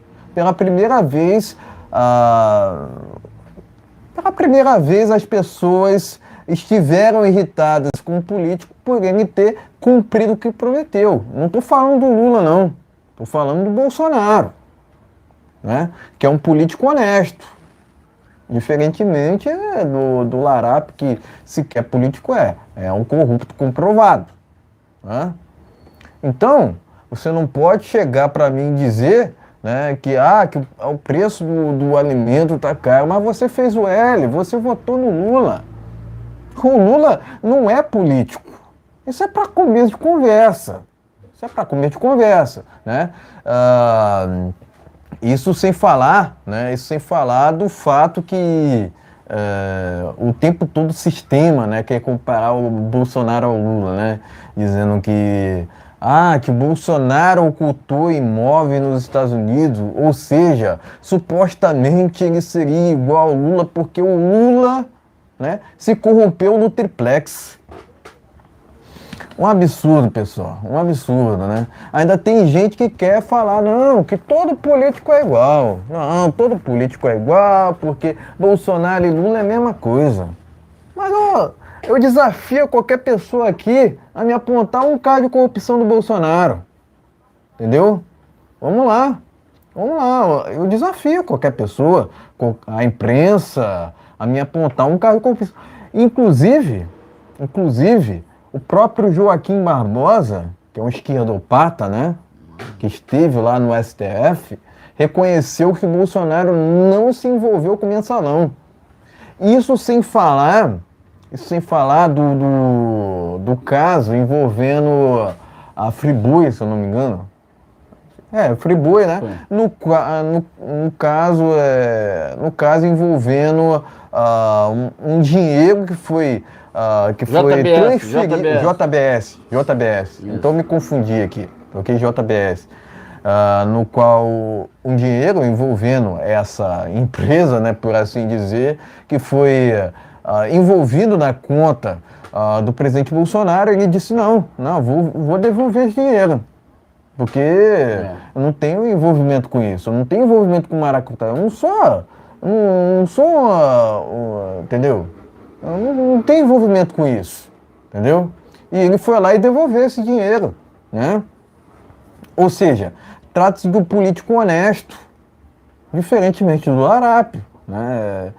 as pessoas estiveram irritadas com o político por ele ter cumprido o que prometeu. Não estou falando do Lula, não. Estou falando do Bolsonaro, né? Que é um político honesto. Diferentemente do Larápio, que sequer político é um corrupto comprovado. Né? Então, você não pode chegar para mim e dizer, né, que o preço do alimento está caro, mas você fez o L, você votou no Lula. O Lula não é político. Isso é para começo de conversa. Né? Isso sem falar do fato que o tempo todo o sistema, né, quer comparar o Bolsonaro ao Lula, né, dizendo que o Bolsonaro ocultou imóvel nos Estados Unidos, ou seja, supostamente ele seria igual ao Lula porque o Lula, né, se corrompeu no triplex. Um absurdo, pessoal, um absurdo, né? Ainda tem gente que quer falar, não, que todo político é igual. Não, todo político é igual, porque Bolsonaro e Lula é a mesma coisa. Mas, eu desafio qualquer pessoa aqui a me apontar um caso de corrupção do Bolsonaro. Entendeu? Vamos lá. Eu desafio qualquer pessoa, a imprensa, a me apontar um caso de corrupção. Inclusive, o próprio Joaquim Barbosa, que é um esquerdopata, né, que esteve lá no STF, reconheceu que o Bolsonaro não se envolveu com o mensalão. Isso sem falar do caso envolvendo a Friboi, se eu não me engano. Friboi, né? No caso envolvendo um dinheiro que foi transferido. JBS. Então me confundi aqui, coloquei JBS. No qual um dinheiro envolvendo essa empresa, né, por assim dizer, que foi envolvido na conta do presidente Bolsonaro. Ele disse, não, vou devolver esse dinheiro, porque eu não tenho envolvimento com isso, eu não tenho envolvimento com maracutaia, eu não sou, entendeu? Eu não tenho envolvimento com isso, entendeu? E ele foi lá e devolveu esse dinheiro, né? Ou seja, trata-se de um político honesto, diferentemente do Larápio, né?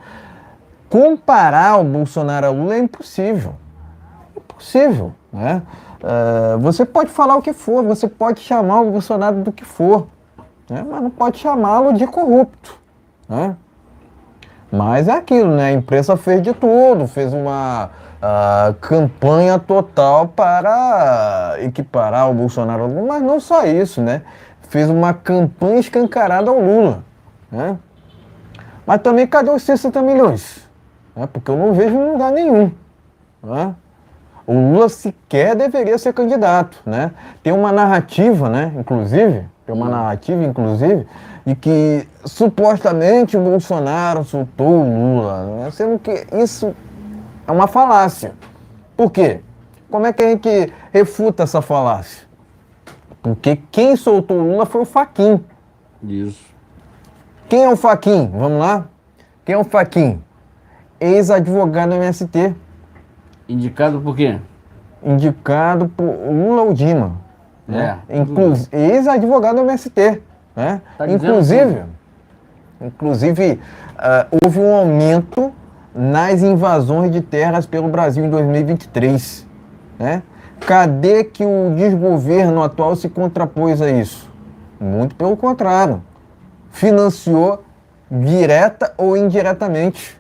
Comparar o Bolsonaro ao Lula é impossível. Né? Você pode falar o que for, você pode chamar o Bolsonaro do que for, né? Mas não pode chamá-lo de corrupto, né? Mas é aquilo, né? A imprensa fez de tudo, fez uma campanha total para equiparar o Bolsonaro ao Lula, mas não só isso, né? Fez uma campanha escancarada ao Lula, né? Mas também cadê os 60 milhões? Porque eu não vejo em lugar nenhum, né? O Lula sequer deveria ser candidato, né? Tem uma narrativa, né? Inclusive, de que supostamente o Bolsonaro soltou o Lula, né? Sendo que isso é uma falácia. Por quê? Como é que a gente refuta essa falácia? Porque quem soltou o Lula foi o Fachin. Isso. Quem é o Fachin? Vamos lá? Quem é o Fachin? Ex-advogado do MST. Indicado por quê? Indicado por Lula ou Dilma. Né? Ex-advogado do MST. Né? Tá Inclusive, houve um aumento nas invasões de terras pelo Brasil em 2023. Né? Cadê que o desgoverno atual se contrapôs a isso? Muito pelo contrário. Financiou direta ou indiretamente.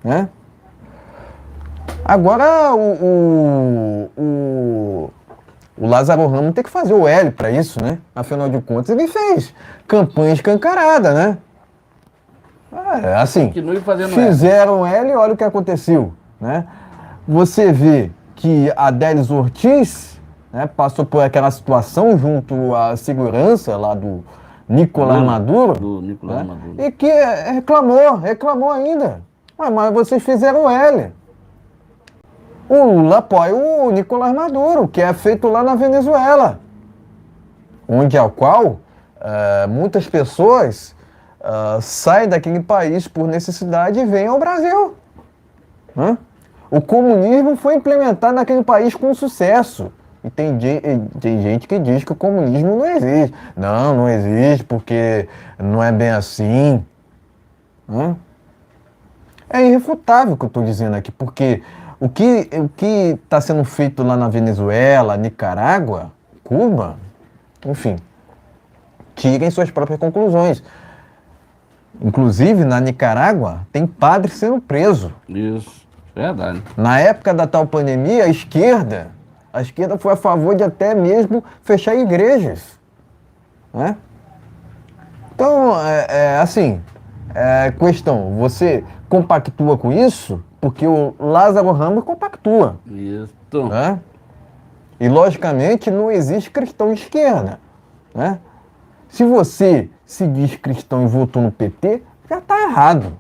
né? Agora o Lázaro Ramos tem que fazer o L para isso, né? Afinal de contas, ele fez campanha escancarada, né? Assim, Continue fazendo fizeram L e olha o que aconteceu, né? Você vê que a Délis Ortiz, né, passou por aquela situação junto à segurança lá do Nicolás Maduro, do Nicolás né? Maduro. E que reclamou ainda. Mas vocês fizeram L. O Lula apoia o Nicolás Maduro, que é feito lá na Venezuela, onde ao qual muitas pessoas saem daquele país por necessidade e vêm ao Brasil. Né? O comunismo foi implementado naquele país com sucesso. E tem gente que diz que o comunismo não existe. Não existe porque não é bem assim. Né? É irrefutável o que eu estou dizendo aqui, porque o que está sendo feito lá na Venezuela, Nicarágua, Cuba, enfim, tirem suas próprias conclusões. Inclusive, na Nicarágua, tem padre sendo preso. Isso, verdade. Na época da tal pandemia, a esquerda foi a favor de até mesmo fechar igrejas. Né? Então, questão, você compactua com isso? Porque o Lázaro Ramos compactua. Isso. Né? E, logicamente, não existe cristão de esquerda. Né? Se você se diz cristão e votou no PT, já está errado.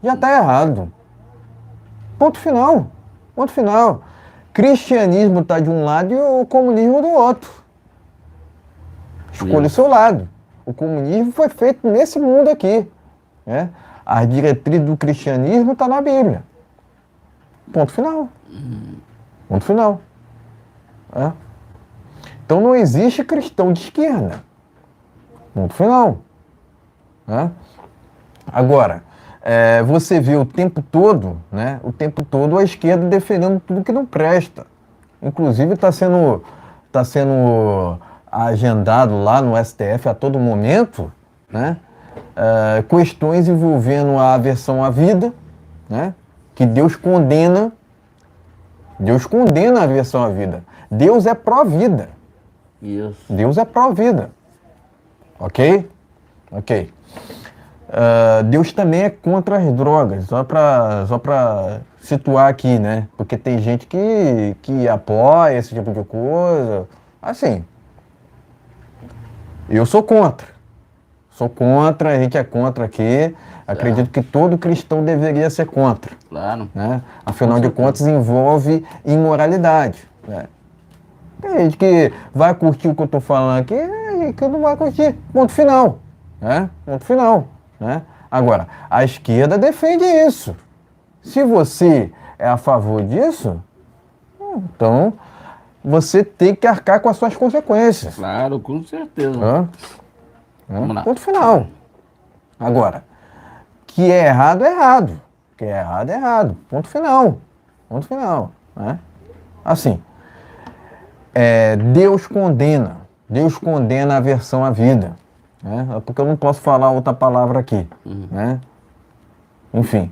Já está errado. Ponto final. Ponto final. Cristianismo está de um lado e o comunismo do outro. Escolha o seu lado. O comunismo foi feito nesse mundo aqui. Né? As diretrizes do cristianismo estão na Bíblia. Ponto final. Ponto final. É. Então não existe cristão de esquerda. Ponto final. É. Agora, você vê o tempo todo, né? O tempo todo a esquerda defendendo tudo que não presta. Inclusive está sendo agendado lá no STF a todo momento, né? Questões envolvendo a aversão à vida, né? Que Deus condena a aversão à vida. Deus é pró-vida. Isso. Deus é pró-vida. Ok? Ok. Deus também é contra as drogas, só para situar aqui, né? Porque tem gente que apoia esse tipo de coisa. Assim, eu sou contra. A gente é contra aqui. Acredito que todo cristão deveria ser contra. Claro. Né? Afinal de contas, envolve imoralidade. Né? Tem gente que vai curtir o que eu estou falando aqui e que não vai curtir. Ponto final. Né? Ponto final. Né? Agora, a esquerda defende isso. Se você é a favor disso, então você tem que arcar com as suas consequências. Claro, com certeza. Vamos lá. Ponto final. Agora, que é errado, é errado. Que é errado, é errado. Ponto final. Ponto final. Né? Assim, Deus condena. Deus condena a aversão à vida. Né? Porque eu não posso falar outra palavra aqui. Né? Enfim,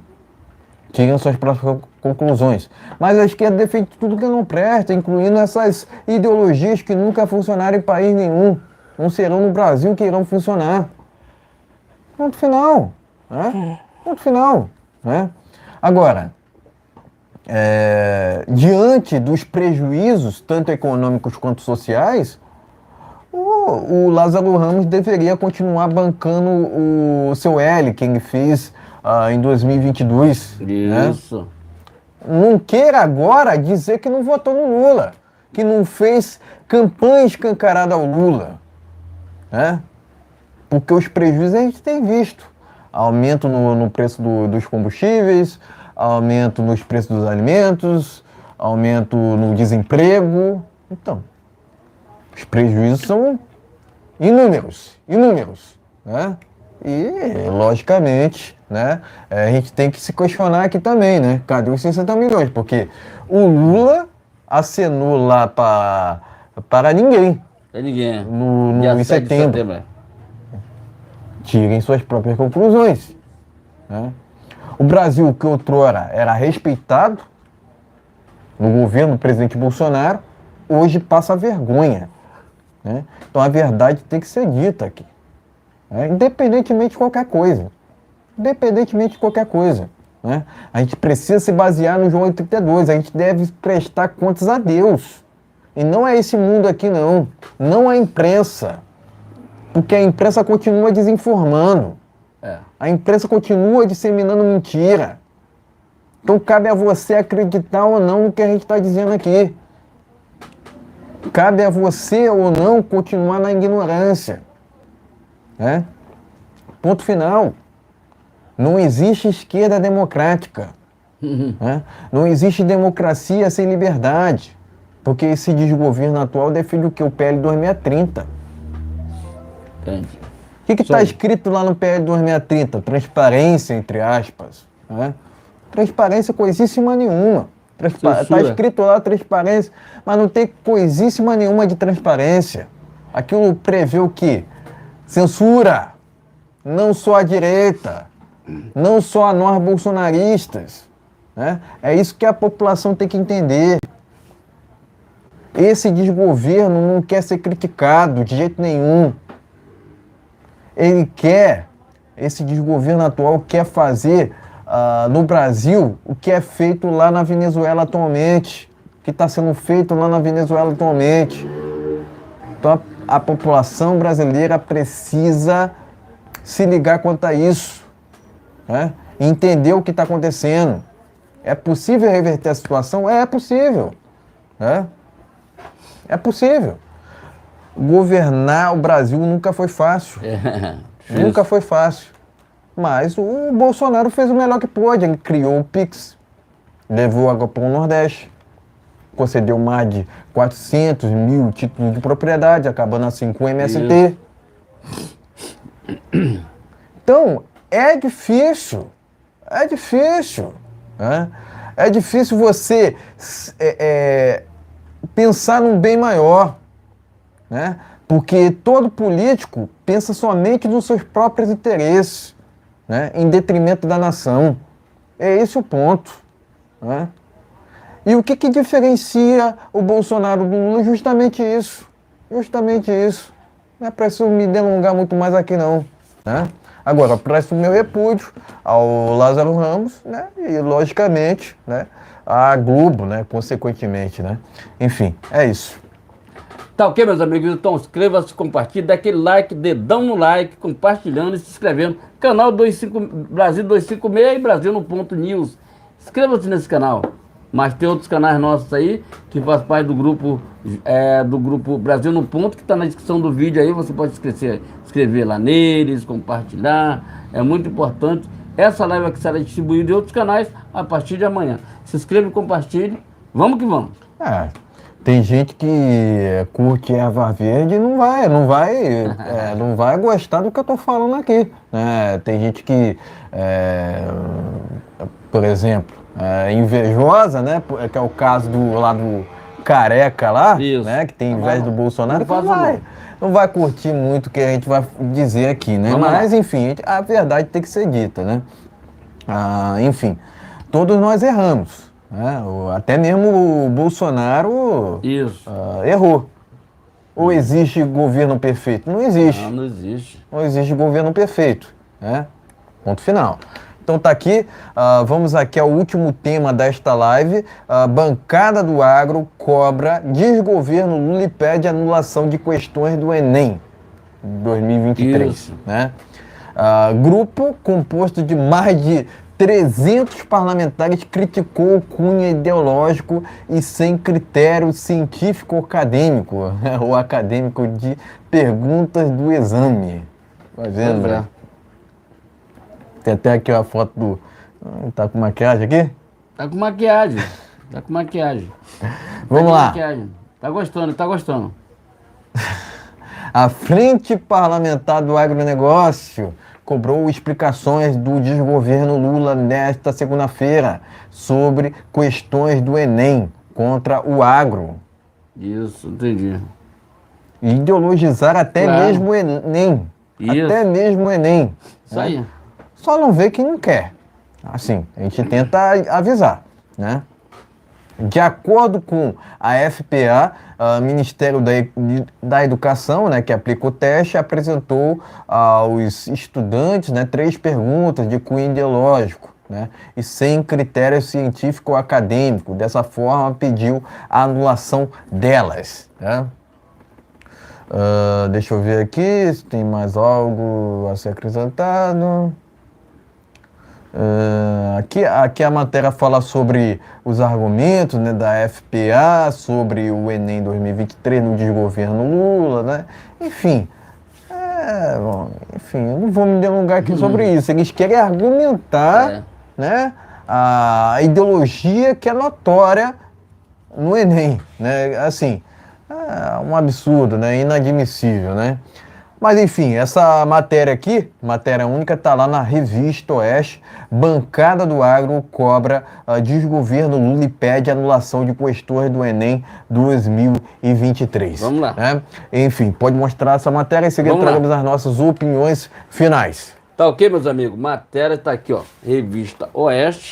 tirem suas próprias conclusões. Mas a esquerda defende tudo que não presta, incluindo essas ideologias que nunca funcionaram em país nenhum. Não serão no Brasil que irão funcionar. Ponto final. Né? Ponto final. Né? Agora, diante dos prejuízos, tanto econômicos quanto sociais, o Lázaro Ramos deveria continuar bancando o seu L, que ele fez em 2022. Isso. Né? Não queira agora dizer que não votou no Lula, que não fez campanha escancarada ao Lula. Né? Porque os prejuízos a gente tem visto. Aumento no preço dos combustíveis, aumento nos preços dos alimentos, aumento no desemprego. Então, os prejuízos são inúmeros. Né? E, logicamente, né, a gente tem que se questionar aqui também, né? Cadê os 60 milhões? Porque o Lula acenou lá para ninguém. Ninguém. Em setembro. Tirem suas próprias conclusões. Né? O Brasil, que outrora era respeitado no governo do presidente Bolsonaro, hoje passa vergonha, né? Então a verdade tem que ser dita aqui, né? Independentemente de qualquer coisa. Independentemente de qualquer coisa, né? A gente precisa se basear no João 32, a gente deve prestar contas a Deus. E não é esse mundo aqui, não. Não a imprensa. Porque a imprensa continua desinformando. A imprensa continua disseminando mentira. Então cabe a você acreditar ou não no que a gente está dizendo aqui. Cabe a você ou não continuar na ignorância, né? Ponto final. Não existe esquerda democrática, né? Não existe democracia sem liberdade, porque esse desgoverno atual defende o que? O PL 2630. Entendi. O que está escrito lá no PL 2630? Transparência, entre aspas, né? Transparência coisíssima nenhuma. Está escrito lá transparência, mas não tem coisíssima nenhuma de transparência. Aquilo prevê o quê? Censura. Não só a direita, não só a nós bolsonaristas, né? É isso que a população tem que entender. Esse desgoverno não quer ser criticado de jeito nenhum. Esse desgoverno atual quer fazer no Brasil o que é feito lá na Venezuela atualmente, o que está sendo feito lá na Venezuela atualmente. Então a população brasileira precisa se ligar quanto a isso, né? E entender o que está acontecendo. É possível reverter a situação? É possível, né? É possível. Governar o Brasil nunca foi fácil. Nunca foi fácil. Mas o Bolsonaro fez o melhor que pôde. Ele criou o Pix, levou água para o Nordeste, concedeu mais de 400 mil títulos de propriedade, acabando assim com o MST. Então, é difícil. Né? É difícil você pensar num bem maior, né? Porque todo político pensa somente nos seus próprios interesses, né? Em detrimento da nação. É esse o ponto, né? E o que diferencia o Bolsonaro do Lula? Justamente isso. Não é preciso me delongar muito mais aqui, não, né? Agora, presto o meu repúdio ao Lázaro Ramos, né? E, logicamente, né, à Globo, né? Consequentemente, né? Enfim, é isso. Tá ok, meus amigos? Então inscreva-se, compartilhe, dá aquele like, dedão no like, compartilhando e se inscrevendo. Canal Brasil 256 e Brasil no Ponto News. Inscreva-se nesse canal. Mas tem outros canais nossos aí, que faz parte do grupo Brasil no Ponto, que está na descrição do vídeo aí. Você pode inscrever lá neles, compartilhar. É muito importante. Essa live aqui será distribuída em outros canais a partir de amanhã. Se inscreva e compartilhe. Vamos que vamos. Tem gente que curte erva verde e não vai gostar do que eu estou falando aqui, né? Tem gente que, por exemplo, invejosa, né? Que é o caso do Careca lá, né? Que tem inveja do Bolsonaro, não vai curtir muito o que a gente vai dizer aqui, né? Mas, enfim, a verdade tem que ser dita, né? Enfim, todos nós erramos. Até mesmo o Bolsonaro errou. Ou existe governo perfeito? Não existe. Não existe. Não existe governo perfeito, né? Ponto final. Então tá aqui, vamos aqui ao último tema desta live. A bancada do agro cobra desgoverno Lula e pede anulação de questões do Enem 2023. Né? Grupo composto de mais de 300 parlamentares criticou o cunho ideológico e sem critério científico ou acadêmico, ou acadêmico de perguntas do exame. Vai vendo, né? Tem até aqui a foto do... Tá com maquiagem aqui? Tá com maquiagem. Vamos lá. Maquiagem. Tá gostando. A Frente Parlamentar do Agronegócio cobrou explicações do desgoverno Lula nesta segunda-feira sobre questões do Enem contra o agro. Isso, entendi. Ideologizar até mesmo o Enem. Isso. Até mesmo o Enem. Isso aí. Só não vê quem não quer. Assim, a gente tenta avisar, né? De acordo com a FPA, o Ministério da Educação, né, que aplicou o teste, apresentou aos estudantes, né, 3 perguntas de cunho ideológico, né, e sem critério científico ou acadêmico. Dessa forma, pediu a anulação delas, né? Deixa eu ver aqui se tem mais algo a ser acrescentado. Aqui a matéria fala sobre os argumentos, né, da FPA, sobre o Enem 2023 no desgoverno Lula, né? Enfim, eu não vou me delongar aqui sobre isso. Eles querem argumentar, né, a ideologia que é notória no Enem, né? Assim, é um absurdo, né? Inadmissível, né? Mas enfim, essa matéria aqui, matéria única, está lá na Revista Oeste. Bancada do Agro cobra desgoverno Lula e pede anulação de questões do Enem 2023. Vamos lá. Né? Enfim, pode mostrar essa matéria e seguir tragamos as nossas opiniões finais. Tá ok, meus amigos? Matéria está aqui, ó. Revista Oeste.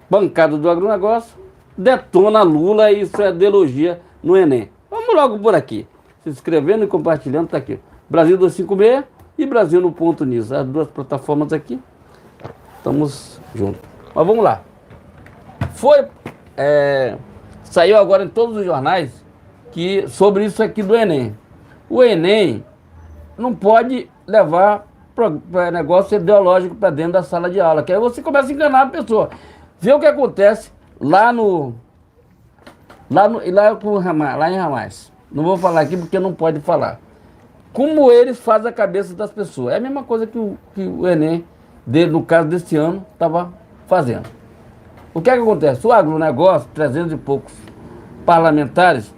Bancada do Agronegócio detona Lula e sua ideologia no Enem. Vamos logo por aqui. Se inscrevendo e compartilhando, tá aqui. Brasil 256 e Brasil no Ponto News. As 2 plataformas aqui. Estamos juntos. Mas vamos lá. Saiu agora em todos os jornais sobre isso aqui do Enem. O Enem não pode levar negócio ideológico para dentro da sala de aula, que aí você começa a enganar a pessoa. Vê o que acontece lá em Ramais. Não vou falar aqui porque não pode falar. Como eles fazem a cabeça das pessoas. É a mesma coisa que o Enem, no caso desse ano, estava fazendo. O que é que acontece? O agronegócio, 300 e poucos parlamentares,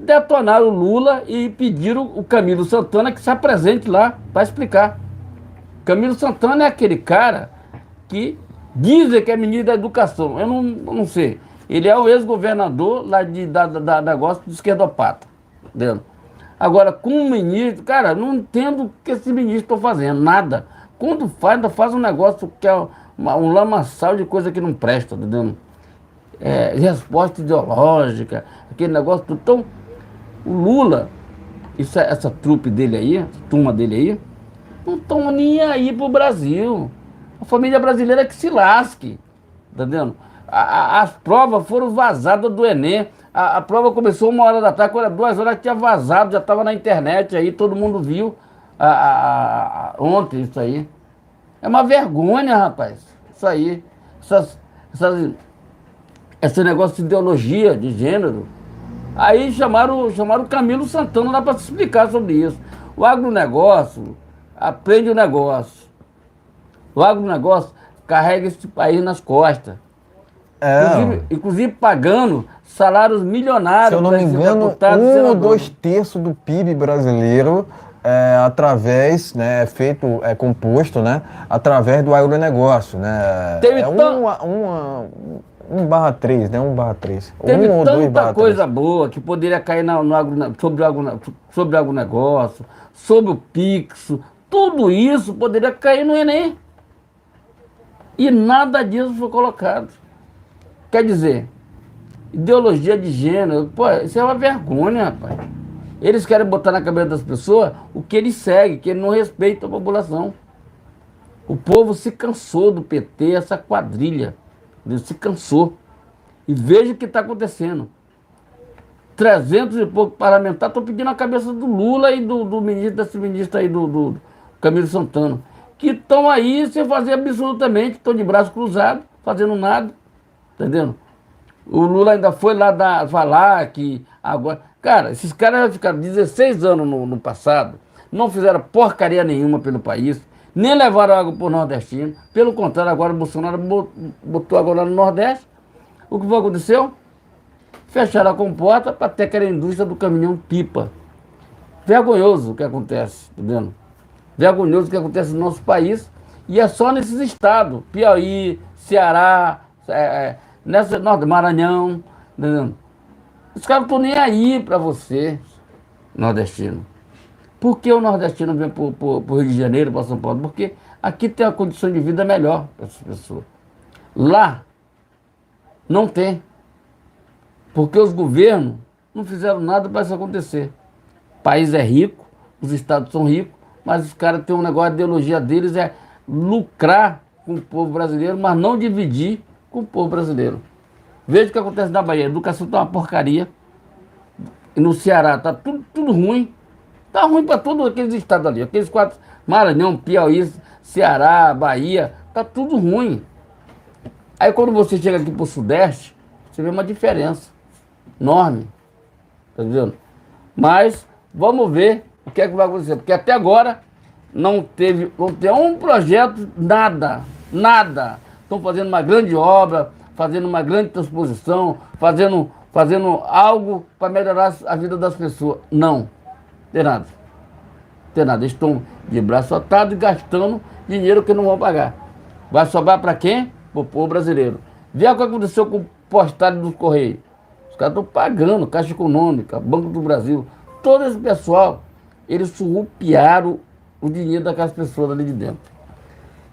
detonaram o Lula e pediram o Camilo Santana que se apresente lá para explicar. Camilo Santana é aquele cara que dizem que é ministro da Educação. Eu não sei. Ele é o ex-governador lá da negócio de esquerdopata. Entendeu? Agora, com o ministro, cara, não entendo o que esse ministro está fazendo, nada. Quando ainda faz um negócio que é um lamaçal de coisa que não presta, entendeu? Resposta ideológica, aquele negócio. Então, o Lula, essa trupe dele aí, essa turma dele aí, não estão nem aí pro Brasil. A família brasileira é que se lasque, entendeu? As provas foram vazadas do Enem. A prova começou 1h da tarde, quando era 2 horas tinha vazado, já estava na internet aí, todo mundo viu ontem isso aí. É uma vergonha, rapaz, isso aí. Esse negócio de ideologia de gênero. Aí chamaram o Camilo Santana lá para se explicar sobre isso. O agronegócio aprende o negócio. O agronegócio carrega esse país nas costas. Inclusive pagando salários milionários. Se eu não me engano, 1 ou 2 terços do PIB brasileiro através, né, composto, né, através do agronegócio, né? Teve 1/3, né? 1/3. Teve ou tanta coisa boa que poderia cair sobre o agronegócio, sobre o Pix, tudo isso poderia cair no Enem. E nada disso foi colocado. Quer dizer, ideologia de gênero, pô, isso é uma vergonha, rapaz. Eles querem botar na cabeça das pessoas o que eles seguem, que eles não respeitam a população. O povo se cansou do PT, essa quadrilha. Ele se cansou. E veja o que está acontecendo. 300 e poucos parlamentares estão pedindo a cabeça do Lula e do ministro, desse ministro aí, do Camilo Santana. Que estão aí sem fazer absolutamente, estão de braço cruzado, fazendo nada. Entendendo? O Lula ainda foi lá falar que agora... Cara, esses caras ficaram 16 anos no passado, não fizeram porcaria nenhuma pelo país, nem levaram água para o nordestino. Pelo contrário, agora o Bolsonaro botou agora no Nordeste. O que aconteceu? Fecharam a comporta para ter aquela indústria do caminhão-pipa. Vergonhoso o que acontece, entendendo? Vergonhoso o que acontece no nosso país. E é só nesses estados, Piauí, Ceará, Maranhão, entendeu? Os caras não estão nem aí para você, nordestino. Por que o nordestino vem para o Rio de Janeiro, para São Paulo? Porque Aqui tem uma condição de vida melhor para essas pessoas. Lá, não tem. Porque os governos não fizeram nada para isso acontecer. O país é rico, os estados são ricos, mas os caras têm um negócio, a ideologia deles é lucrar com o povo brasileiro, mas não dividir com o povo brasileiro. Veja o que acontece na Bahia. A educação está uma porcaria. E no Ceará está tudo ruim. Está ruim para todos aqueles estados ali. Aqueles quatro, Maranhão, Piauí, Ceará, Bahia, está tudo ruim. Aí quando você chega aqui para o Sudeste, você vê uma diferença enorme. Tá vendo? Mas vamos ver o que é que vai acontecer. Porque até agora não teve um projeto, nada. Estão fazendo uma grande obra, fazendo uma grande transposição, fazendo algo para melhorar a vida das pessoas. Não, tem nada. Tem nada. Eles estão de braço atado e gastando dinheiro que não vão pagar. Vai sobrar para quem? Para o povo brasileiro. Vê o que aconteceu com o postagem dos Correios. Os caras estão pagando, Caixa Econômica, Banco do Brasil. Todo esse pessoal, eles surrupiaram o dinheiro daquelas pessoas ali de dentro.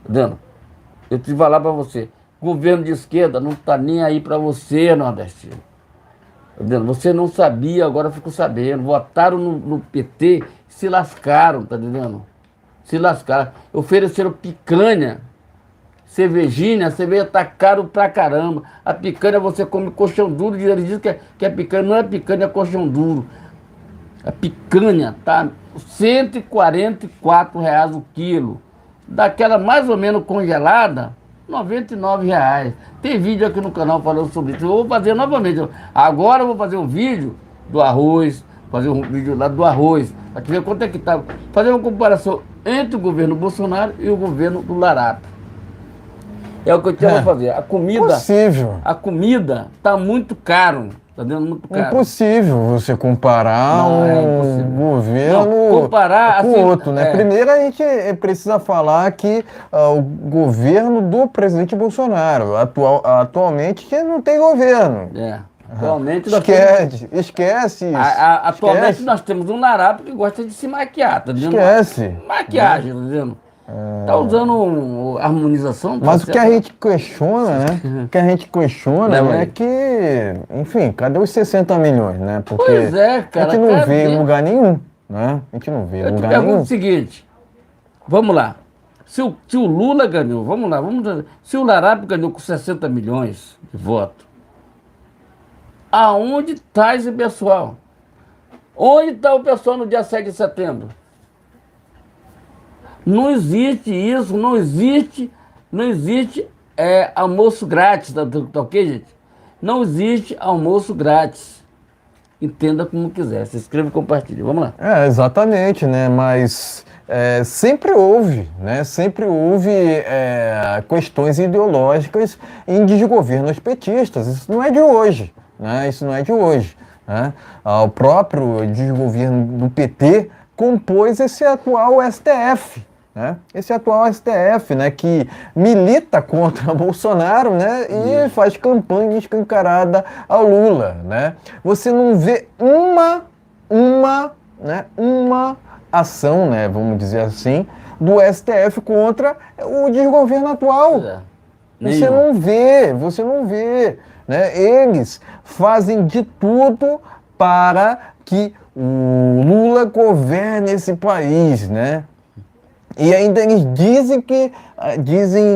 Tá vendo? Eu te falar para você, governo de esquerda não está nem aí para você, nordestino. Tá vendo? Você não sabia, agora ficou sabendo. Votaram no PT, se lascaram, tá entendendo? Se lascaram. Ofereceram picanha, cervejinha, a cerveja tá caro pra caramba. A picanha você come colchão duro, eles dizem que é picanha, não é picanha, é colchão duro. A picanha tá R$ 144 o quilo. Daquela mais ou menos congelada, R$ 99. Tem vídeo aqui no canal falando sobre isso. Eu vou fazer novamente. Agora eu vou fazer um vídeo do arroz, fazer um vídeo lá do arroz. Aqui ver quanto é que tá. Fazer uma comparação entre o governo Bolsonaro e o governo do Larápio. É o que eu tinha que fazer. A comida tá muito caro. Tá dando muito caro. Impossível você comparar um governo comparar, com assim, outro, né? Primeiro a gente precisa falar que o governo do presidente Bolsonaro, atualmente que não tem governo. Atualmente Esquece isso. Atualmente nós temos um Larápio que gosta de se maquiar, tá dizendo? Esquece. Maquiagem, tá dizendo? Tá usando harmonização. Mas o que a gente questiona, né? O que a gente questiona é que, enfim, cadê os 60 milhões, né? Porque pois é, cara. A gente não vê em lugar nenhum, né? A gente não vê em lugar nenhum. Eu te pergunto o seguinte, vamos lá. Se o Lula ganhou, se o Larápio ganhou com 60 milhões de votos, aonde está esse pessoal? Onde está o pessoal no dia 7 de setembro? Não existe isso, não existe almoço grátis, tá ok, gente? Não existe almoço grátis. Entenda como quiser, se inscreva e compartilhe, vamos lá. Exatamente, né? Mas sempre houve, né? Sempre houve questões ideológicas em desgovernos petistas. Isso não é de hoje, né? Isso não é de hoje, né? O próprio desgoverno do PT compôs esse atual STF. Esse atual STF, né, que milita contra Bolsonaro, né, e faz campanha escancarada ao Lula, né? Você não vê uma ação, né, vamos dizer assim, do STF contra o desgoverno atual. Você não vê, né? Eles fazem de tudo para que o Lula governe esse país, né? E ainda eles dizem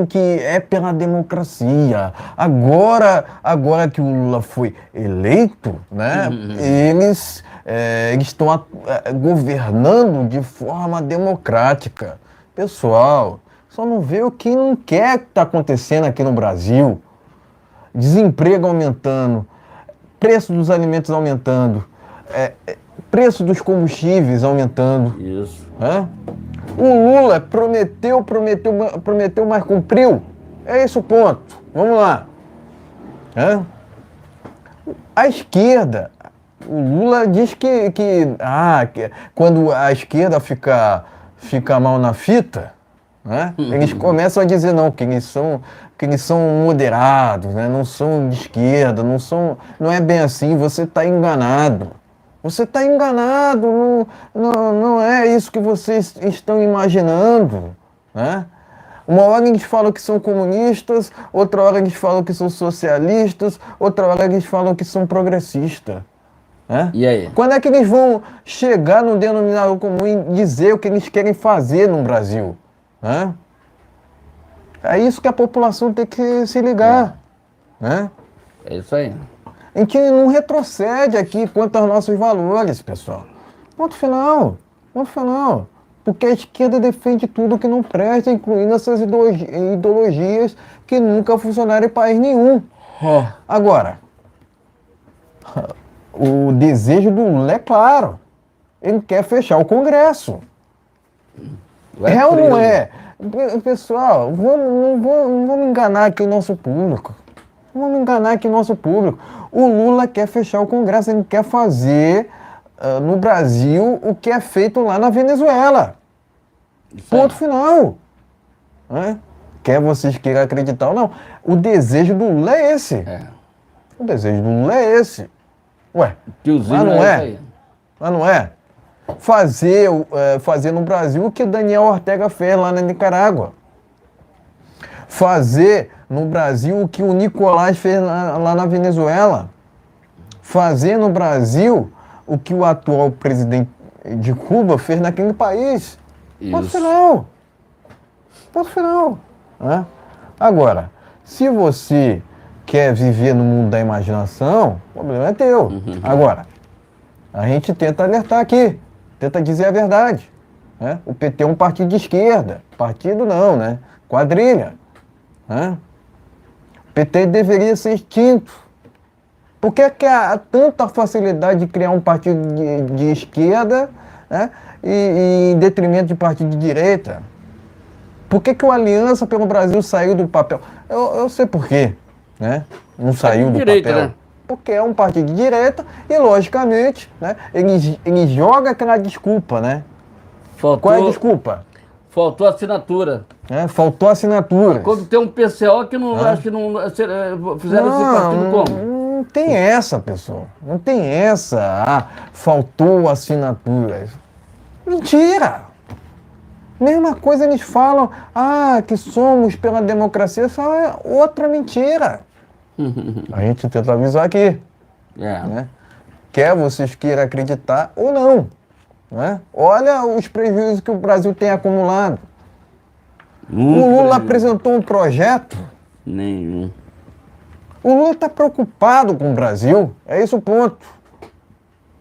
que é pela democracia. Agora que o Lula foi eleito, né, eles estão governando de forma democrática. Pessoal, só não vê o que não quer que está acontecendo aqui no Brasil. Desemprego aumentando, preço dos alimentos aumentando, preço dos combustíveis aumentando. Isso. O Lula prometeu, mas cumpriu. É esse o ponto. Vamos lá. A esquerda, o Lula diz que quando a esquerda fica mal na fita, né, eles começam a dizer que eles são moderados, né, não são de esquerda, não é bem assim, você está enganado. Você está enganado, não é isso que vocês estão imaginando, né? Uma hora eles falam que são comunistas, outra hora eles falam que são socialistas, outra hora eles falam que são progressistas. Né? E aí? Quando é que eles vão chegar no denominador comum e dizer o que eles querem fazer no Brasil? Né? É isso que a população tem que se ligar. Né? É isso aí. A gente não retrocede aqui quanto aos nossos valores, pessoal. Ponto final. Ponto final. Porque a esquerda defende tudo que não presta, incluindo essas ideologias que nunca funcionaram em país nenhum. Agora, o desejo do Lula é claro. Ele quer fechar o Congresso. É ou não é? Pessoal, não vamos enganar aqui o nosso público. Não vamos enganar aqui o nosso público. O Lula quer fechar o Congresso, ele quer fazer no Brasil o que é feito lá na Venezuela. Ponto final. Né? Quer vocês queiram acreditar ou não. O desejo do Lula é esse. O desejo do Lula é esse. Ué, mas não é? Mas não é? Fazer no Brasil o que Daniel Ortega fez lá na Nicarágua. Fazer no Brasil o que o Nicolás fez lá na Venezuela. Fazer no Brasil o que o atual presidente de Cuba fez naquele país. Ponto final. Ponto final. Né? Agora, se você quer viver no mundo da imaginação, o problema é teu. Agora, a gente tenta alertar aqui, tenta dizer a verdade. Né? O PT é um partido de esquerda. Partido não, né? Quadrilha. Né? O PT deveria ser extinto. Por que há tanta facilidade de criar um partido de esquerda, né? e em detrimento de partido de direita? Por que o Aliança pelo Brasil saiu do papel? Eu sei por quê, né? Não saiu do papel. Né? Porque é um partido de direita e, logicamente, né, ele joga aquela desculpa, né? Qual é a desculpa? Faltou assinatura. Faltou assinatura. Quando tem um PCO que não, acho que não fizeram esse partido como? Não tem essa, pessoal. Não tem essa. Faltou assinatura. Mentira! Mesma coisa eles falam, que somos pela democracia, só é outra mentira. A gente tenta avisar aqui. Né? Quer vocês queiram acreditar ou não. Né? Olha os prejuízos que o Brasil tem acumulado. O Lula apresentou um projeto? Nenhum. O Lula está preocupado com o Brasil? É esse o ponto.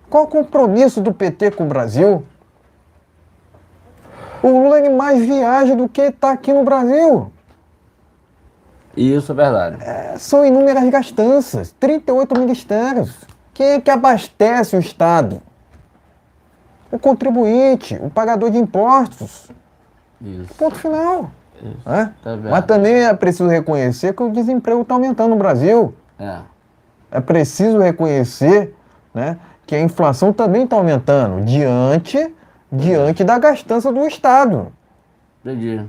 Qual o compromisso do PT com o Brasil? O Lula ele mais viaja do que está aqui no Brasil. Isso é verdade. São inúmeras gastanças, 38 ministérios. Quem é que abastece o Estado? O contribuinte, o pagador de impostos. Isso. Ponto final. Tá. Mas também é preciso reconhecer que o desemprego está aumentando no Brasil. É preciso reconhecer, né, que a inflação também está aumentando diante da gastança do Estado. Entendi.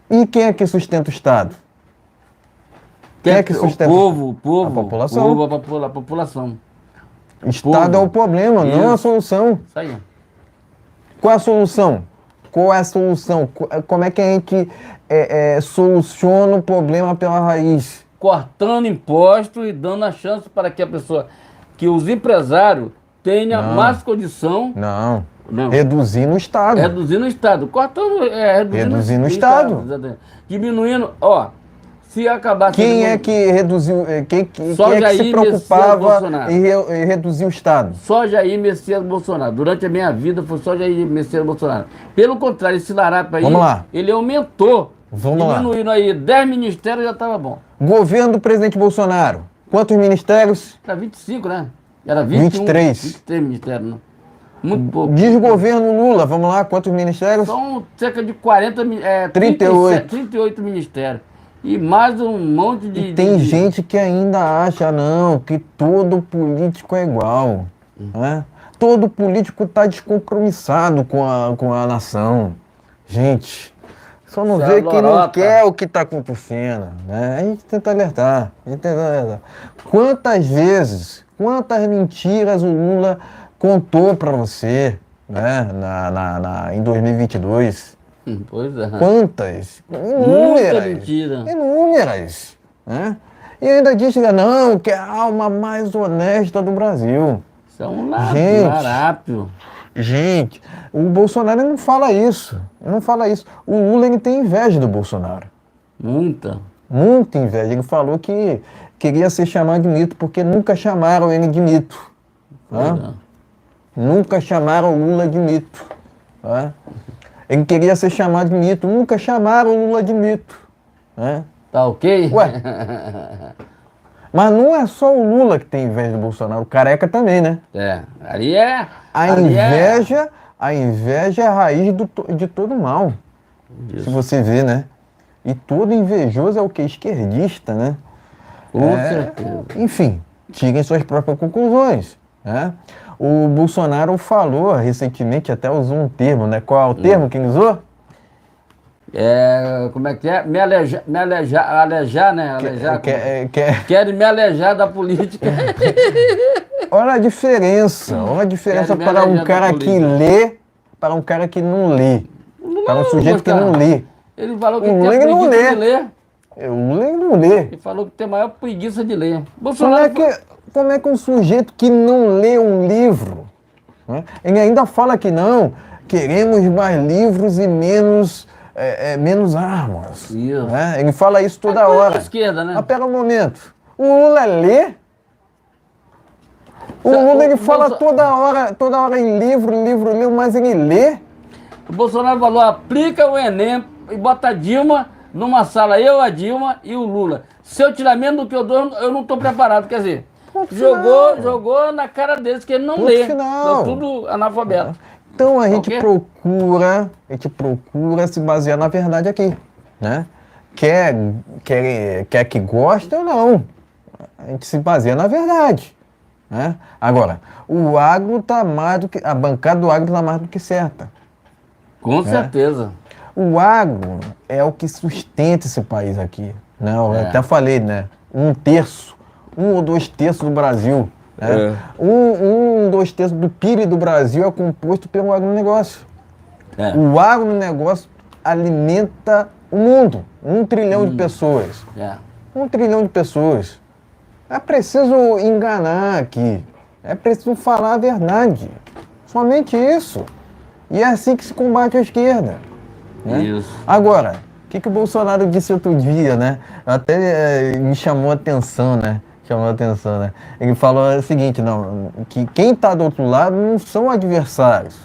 E quem é que sustenta o Estado? Quem é que sustenta? O povo. A população. A população. Estado é o problema, não a solução. Isso aí. Qual é a solução? Qual é a solução? Como é que a gente soluciona o problema pela raiz? Cortando impostos e dando a chance para que a pessoa, que os empresários tenham mais condição. Não. Reduzindo o Estado. Reduzindo o Estado. Cortando, reduzindo o Estado. Diminuindo, se acabar... Quem é que reduziu, quem é que se preocupava em reduzir o Estado? Só Jair Messias Bolsonaro. Durante a minha vida foi só Jair Messias Bolsonaro. Pelo contrário, esse larápio aí, ele aumentou. Diminuindo aí 10 ministérios já estava bom. Governo do presidente Bolsonaro, quantos ministérios? Era 25, né? Era 21, 23 ministérios, né? Muito pouco. Desgoverno Lula, vamos lá, quantos ministérios? São cerca de 38 ministérios. E mais um monte de... Tem gente que ainda acha, que todo político é igual. Né? Todo político está descompromissado com a nação. Gente, só não vê quem não quer o que está acontecendo. Né? A gente tenta alertar. Quantas vezes, quantas mentiras o Lula contou para você, né? Em 2022? Pois é. Quantas? Muita mentira. Inúmeras. Né? E ainda diz que não, que é a alma mais honesta do Brasil. Isso é um Gente. larápio. Gente, o Bolsonaro ele não fala isso. Ele não fala isso. O Lula ele tem inveja do Bolsonaro. Muita. Muita inveja. Ele falou que queria ser chamado de mito, porque nunca chamaram ele de mito. Pois Né? é. Nunca chamaram o Lula de mito. Né? Ele queria ser chamado de mito, nunca chamaram o Lula de mito. Né? Tá ok? Ué, mas não é só o Lula que tem inveja do Bolsonaro, o Careca também, né? É. Ali é. A inveja é a raiz de todo mal. Isso. Se você vê, né? E todo invejoso é o que? Esquerdista, né? Com certeza. Enfim, tirem suas próprias conclusões. Né? O Bolsonaro falou recentemente, até usou um termo, né? Qual é o termo que ele usou? Como é que é? Alejar, né? Alejar. Querem me alejar da política. Olha a diferença Querem me para um alejar da cara que política. lê, para um cara que não lê. Para um sujeito que não lê. Ele falou que O tem Lula não preguiça lê. de ler. O Lula ele não lê. Ele falou que tem maior preguiça de ler. Como Bolsonaro. é que um sujeito que não lê um livro, né? Ele ainda fala que não, queremos mais livros e menos armas. Isso. Né? Ele fala isso toda coisa hora. da esquerda, né? Mas pera um momento. O Lula lê? O Lula ele fala toda hora em livro, mas ele lê? O Bolsonaro falou, aplica o Enem e bota a Dilma numa sala, eu, a Dilma e o Lula. Se eu tirar menos do que eu dou, eu não estou preparado. Quer dizer, jogou na cara deles que ele não lê. Tô tudo analfabeto. Então a gente procura se basear na verdade aqui, né? Quer que goste ou não, a gente se baseia na verdade, né? Agora, o agro tá mais do que, a bancada do agro está mais do que certa. Com certeza. O agro é o que sustenta esse país aqui, né? Eu até falei, né? 1/3, 1 ou 2/3 do Brasil. Né? 2/3 do PIB do Brasil é composto pelo agronegócio. O agronegócio alimenta o mundo. 1 trilhão de pessoas. 1 trilhão de pessoas. É preciso enganar aqui. É preciso falar a verdade. Somente isso. E é assim que se combate a esquerda. Né? Isso. Agora, o que o Bolsonaro disse outro dia, né? Até me chamou a atenção, né? Ele falou o seguinte, não, que quem está do outro lado não são adversários,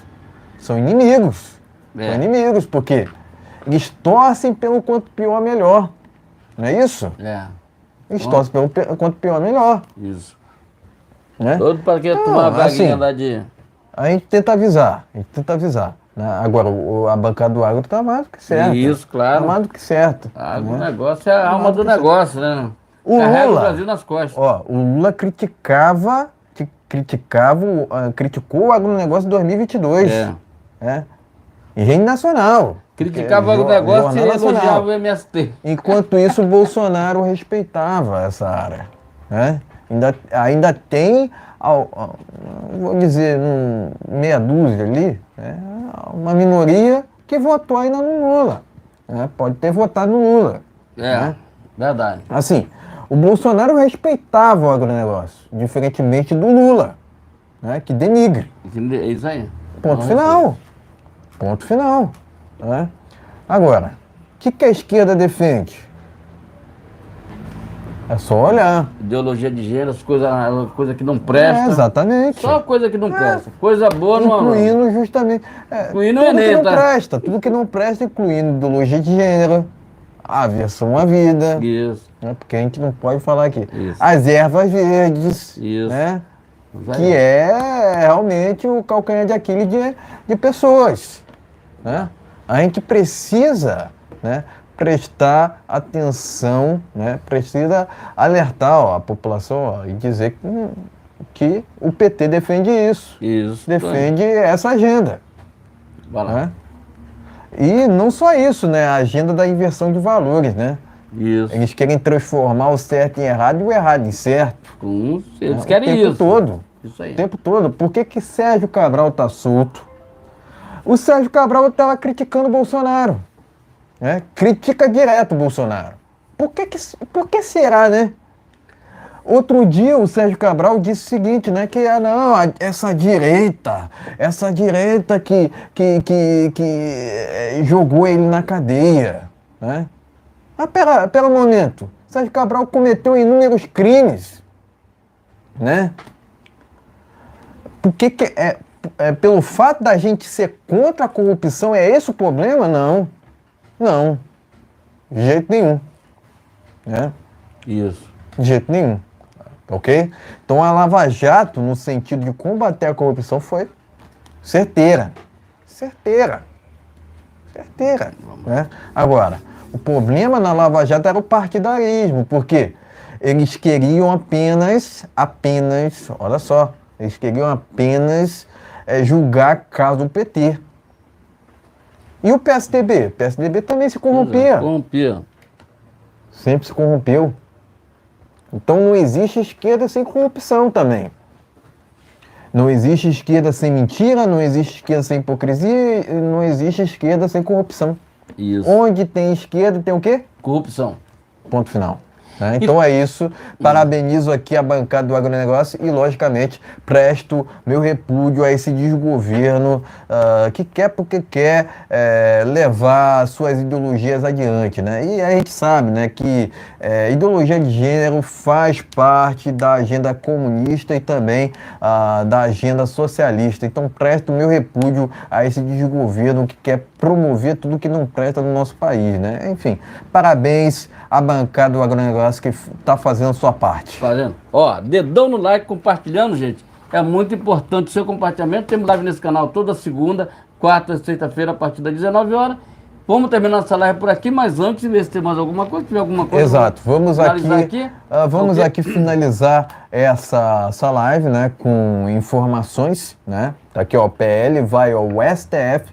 são inimigos. São inimigos, porque eles torcem pelo quanto pior melhor. Não é isso? Eles torcem pelo quanto pior melhor. Isso. Né? Todo para que tomar a vaguinha lá de... A gente tenta avisar, né? Agora, a bancada do agro está mais do que certo. Isso, claro. Está mais do que certo. O negócio é a alma do negócio, né? O Carrega Lula, o Brasil nas costas. O Lula criticou o agronegócio em 2022. Em rede nacional. Criticava o negócio e elogiava o MST. Enquanto isso, o Bolsonaro respeitava essa área. Né? Ainda tem, vou dizer, meia dúzia ali, uma minoria que votou ainda no Lula. Pode ter votado no Lula. Verdade. Assim, o Bolsonaro respeitava o agronegócio, diferentemente do Lula, né, que denigre. É isso aí. Ponto final. Né? Agora, o que a esquerda defende? É só olhar. Ideologia de gênero, coisa que não presta. Exatamente. Só coisa que não presta. Coisa boa não... Incluindo justamente... Incluindo tudo que não tá? presta. Tudo que não presta, incluindo ideologia de gênero, aversão à vida. Isso. Né? Porque a gente não pode falar aqui. Isso. As ervas verdes. Isso. Né? Que é realmente o calcanhar de Aquiles de pessoas. Né? A gente precisa, né, prestar atenção, né, precisa alertar a população e dizer que o PT defende isso. Defende essa agenda. Né? E não só isso, né, a agenda da inversão de valores, né? Isso. Eles querem transformar o certo em errado e o errado em certo. Eles querem isso. O tempo todo. Isso aí. O tempo todo. Por que Sérgio Cabral está solto? O Sérgio Cabral estava criticando o Bolsonaro. Né? Critica direto o Bolsonaro. Por que será, né? Outro dia o Sérgio Cabral disse o seguinte, né? Que não, essa direita que jogou ele na cadeia. Né? Mas pera um momento. O Sérgio Cabral cometeu inúmeros crimes. Né? Por que pelo fato da gente ser contra a corrupção, é esse o problema? Não. Não. De jeito nenhum. Né? Isso. De jeito nenhum. Ok? Então a Lava Jato, no sentido de combater a corrupção, foi certeira. Certeira. Né? Agora, o problema na Lava Jato era o partidarismo, porque eles queriam apenas, olha só, eles queriam apenas julgar caso do PT. E o PSDB? O PSDB também se corrompia. Corrompia. Sempre se corrompeu. Então não existe esquerda sem corrupção também. Não existe esquerda sem mentira, não existe esquerda sem hipocrisia, não existe esquerda sem corrupção. Isso. Onde tem esquerda tem o quê? Corrupção. Ponto final. Né? Então é isso. Parabenizo aqui a bancada do agronegócio e, logicamente, presto meu repúdio a esse desgoverno que quer porque quer levar suas ideologias adiante. Né? E a gente sabe, né, que ideologia de gênero faz parte da agenda comunista e também da agenda socialista. Então presto meu repúdio a esse desgoverno que quer promover tudo que não presta no nosso país. Né? Enfim, parabéns à bancada do agronegócio que está fazendo a sua parte. Fazendo. Ó, dedão no like, compartilhando, gente. É muito importante o seu compartilhamento. Temos live nesse canal toda segunda, quarta e sexta-feira, a partir das 19 horas. Vamos terminar essa live por aqui, mas antes de ver se tem mais alguma coisa, se tiver alguma coisa... Exato. Vamos aqui finalizar essa live, né, com informações, né? Tá aqui, ó, PL vai ao STF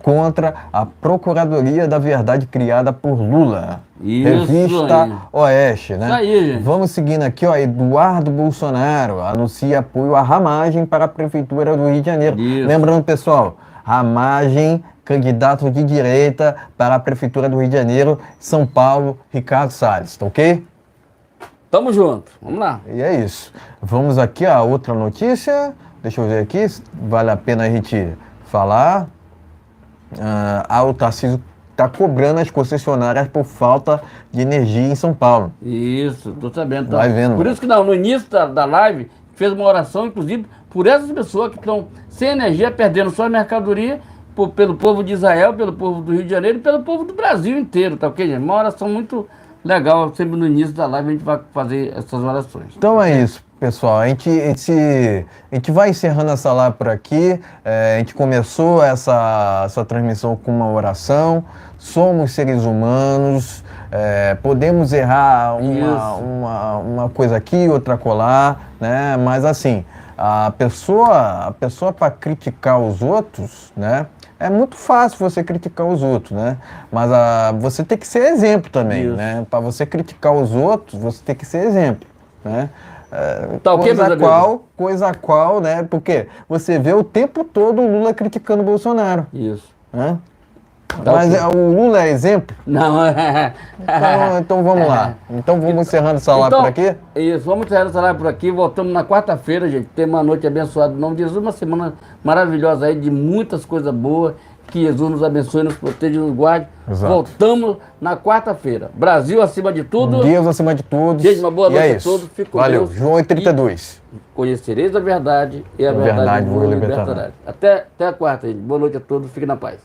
contra a Procuradoria da Verdade criada por Lula. Isso Revista aí. Oeste, né? Isso aí, gente. Vamos seguindo aqui, ó. Eduardo Bolsonaro anuncia apoio à Ramagem para a Prefeitura do Rio de Janeiro. Isso. Lembrando, pessoal, Ramagem, candidato de direita para a Prefeitura do Rio de Janeiro, São Paulo, Ricardo Salles, tá ok? Tamo junto. Vamos lá. E é isso. Vamos aqui a outra notícia. Deixa eu ver aqui, vale a pena a gente falar. O Tarcísio está cobrando as concessionárias por falta de energia em São Paulo. Isso, tô sabendo. Tá? Vai vendo. Por isso que no início da live, fez uma oração, inclusive, por essas pessoas que estão sem energia, perdendo sua mercadoria, pelo povo de Israel, pelo povo do Rio de Janeiro e pelo povo do Brasil inteiro, tá ok, gente? Uma oração muito legal, sempre no início da live a gente vai fazer essas orações. Então é isso, pessoal. A gente vai encerrando essa live por aqui. A gente começou essa transmissão com uma oração. Somos seres humanos. Podemos errar uma coisa aqui, outra colar, né? Mas assim, a pessoa para criticar os outros, né? É muito fácil você criticar os outros, né? Mas você tem que ser exemplo também, Isso. né? Para você criticar os outros, você tem que ser exemplo, né? Tá ok, Coisa a qual, né? Porque você vê o tempo todo o Lula criticando o Bolsonaro, Isso. né? Tá Mas ok. o Lula é exemplo? Não, Então vamos lá. Então vamos encerrando essa live por aqui? Isso, vamos encerrando essa live por aqui. Voltamos na quarta-feira, gente. Tem uma noite abençoada em nome de Jesus, uma semana maravilhosa aí, de muitas coisas boas. Que Jesus nos abençoe, nos proteja e nos guarde. Exato. Voltamos na quarta-feira. Brasil acima de tudo. Deus acima de todos. Gente, uma boa noite é a isso. todos. Fique com Valeu. Deus. João 8:32. Conhecereis a verdade e a verdade vos libertará. Até a quarta, gente. Boa noite a todos. Fiquem na paz.